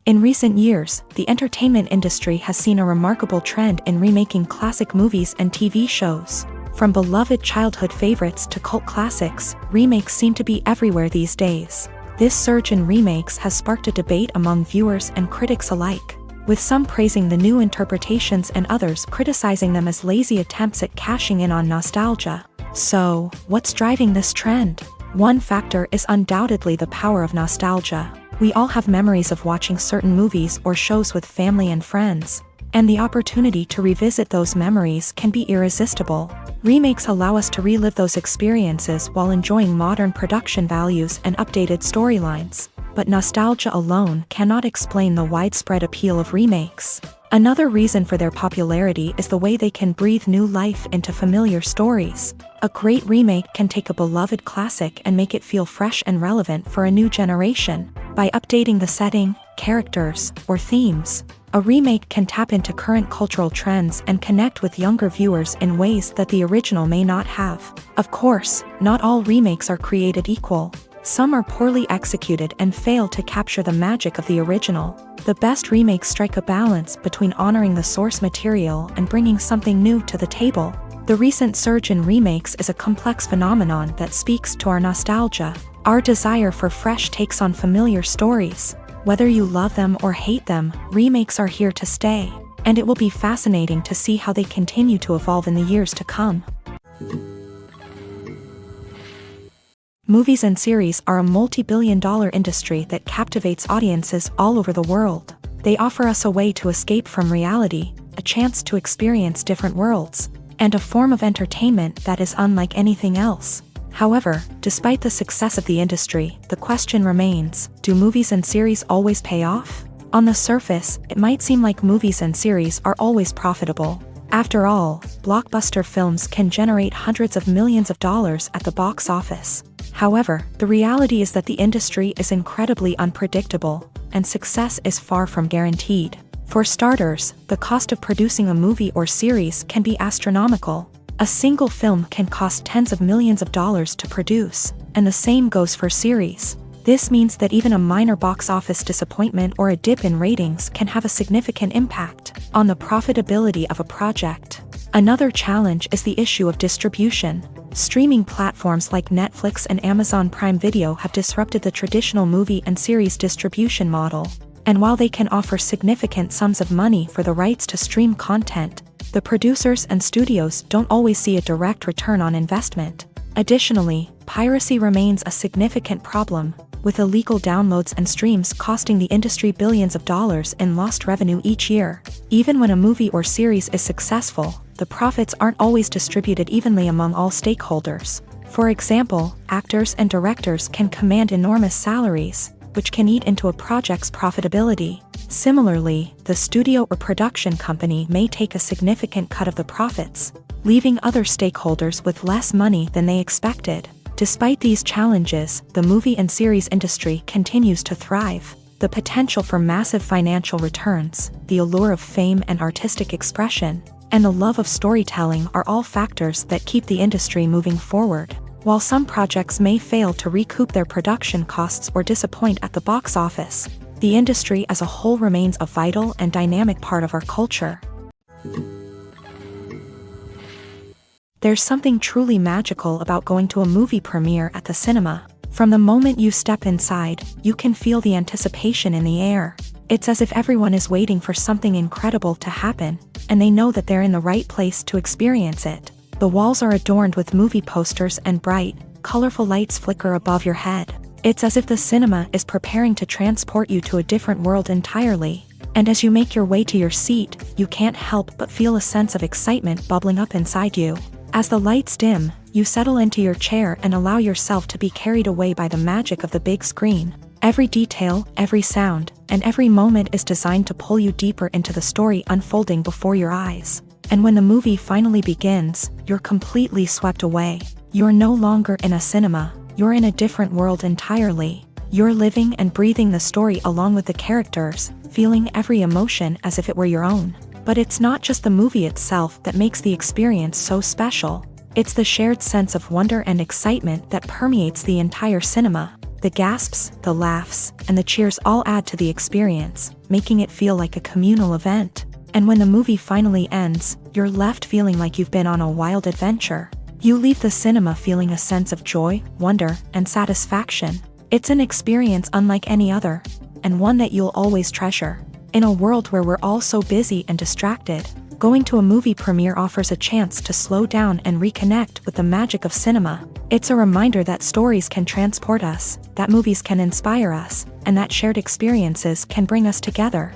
A: In recent years, the entertainment industry has seen a remarkable trend in remaking classic movies and TV shows. From beloved childhood favorites to cult classics, remakes seem to be everywhere these days. This surge in remakes has sparked a debate among viewers and critics alike, with some praising the new interpretations and others criticizing them as lazy attempts at cashing in on nostalgia. So, what's driving this trend? One factor is undoubtedly the power of nostalgia. We all have memories of watching certain movies or shows with family and friends, and the opportunity to revisit those memories can be irresistible. Remakes allow us to relive those experiences while enjoying modern production values and updated storylines. But nostalgia alone cannot explain the widespread appeal of remakes. Another reason for their popularity is the way they can breathe new life into familiar stories. A great remake can take a beloved classic and make it feel fresh and relevant for a new generation. By updating the setting, characters, or themes, a remake can tap into current cultural trends and connect with younger viewers in ways that the original may not have. Of course, not all remakes are created equal. Some are poorly executed and fail to capture the magic of the original. The best remakes strike a balance between honoring the source material and bringing something new to the table. The recent surge in remakes is a complex phenomenon that speaks to our nostalgia, our desire for fresh takes on familiar stories. Whether you love them or hate them, remakes are here to stay, and it will be fascinating to see how they continue to evolve in the years to come. Movies and series are a multi-billion-dollar industry that captivates audiences all over the world. They offer us a way to escape from reality, a chance to experience different worlds, and a form of entertainment that is unlike anything else. However, despite the success of the industry, the question remains, do movies and series always pay off? On the surface, it might seem like movies and series are always profitable. After all, blockbuster films can generate hundreds of millions of dollars at the box office. However, the reality is that the industry is incredibly unpredictable, and success is far from guaranteed. For starters, the cost of producing a movie or series can be astronomical. A single film can cost tens of millions of dollars to produce, and the same goes for series. This means that even a minor box office disappointment or a dip in ratings can have a significant impact on the profitability of a project. Another challenge is the issue of distribution. Streaming platforms like Netflix and Amazon Prime Video have disrupted the traditional movie and series distribution model. And while they can offer significant sums of money for the rights to stream content, the producers and studios don't always see a direct return on investment. Additionally, piracy remains a significant problem, with illegal downloads and streams costing the industry billions of dollars in lost revenue each year. Even when a movie or series is successful, the profits aren't always distributed evenly among all stakeholders. For example, actors and directors can command enormous salaries, which can eat into a project's profitability. Similarly, the studio or production company may take a significant cut of the profits, leaving other stakeholders with less money than they expected. Despite these challenges, the movie and series industry continues to thrive. The potential for massive financial returns, the allure of fame and artistic expression, and the love of storytelling are all factors that keep the industry moving forward. While some projects may fail to recoup their production costs or disappoint at the box office, the industry as a whole remains a vital and dynamic part of our culture. There's something truly magical about going to a movie premiere at the cinema. From the moment you step inside, you can feel the anticipation in the air. It's as if everyone is waiting for something incredible to happen, and they know that they're in the right place to experience it. The walls are adorned with movie posters and bright, colorful lights flicker above your head. It's as if the cinema is preparing to transport you to a different world entirely. And as you make your way to your seat, you can't help but feel a sense of excitement bubbling up inside you. As the lights dim, you settle into your chair and allow yourself to be carried away by the magic of the big screen. Every detail, every sound, and every moment is designed to pull you deeper into the story unfolding before your eyes. And when the movie finally begins, you're completely swept away. You're no longer in a cinema, you're in a different world entirely. You're living and breathing the story along with the characters, feeling every emotion as if it were your own. But it's not just the movie itself that makes the experience so special. It's the shared sense of wonder and excitement that permeates the entire cinema. The gasps, the laughs, and the cheers all add to the experience, making it feel like a communal event. And when the movie finally ends, you're left feeling like you've been on a wild adventure. You leave the cinema feeling a sense of joy, wonder, and satisfaction. It's an experience unlike any other, and one that you'll always treasure. In a world where we're all so busy and distracted, going to a movie premiere offers a chance to slow down and reconnect with the magic of cinema. It's a reminder that stories can transport us, that movies can inspire us, and that shared experiences can bring us together.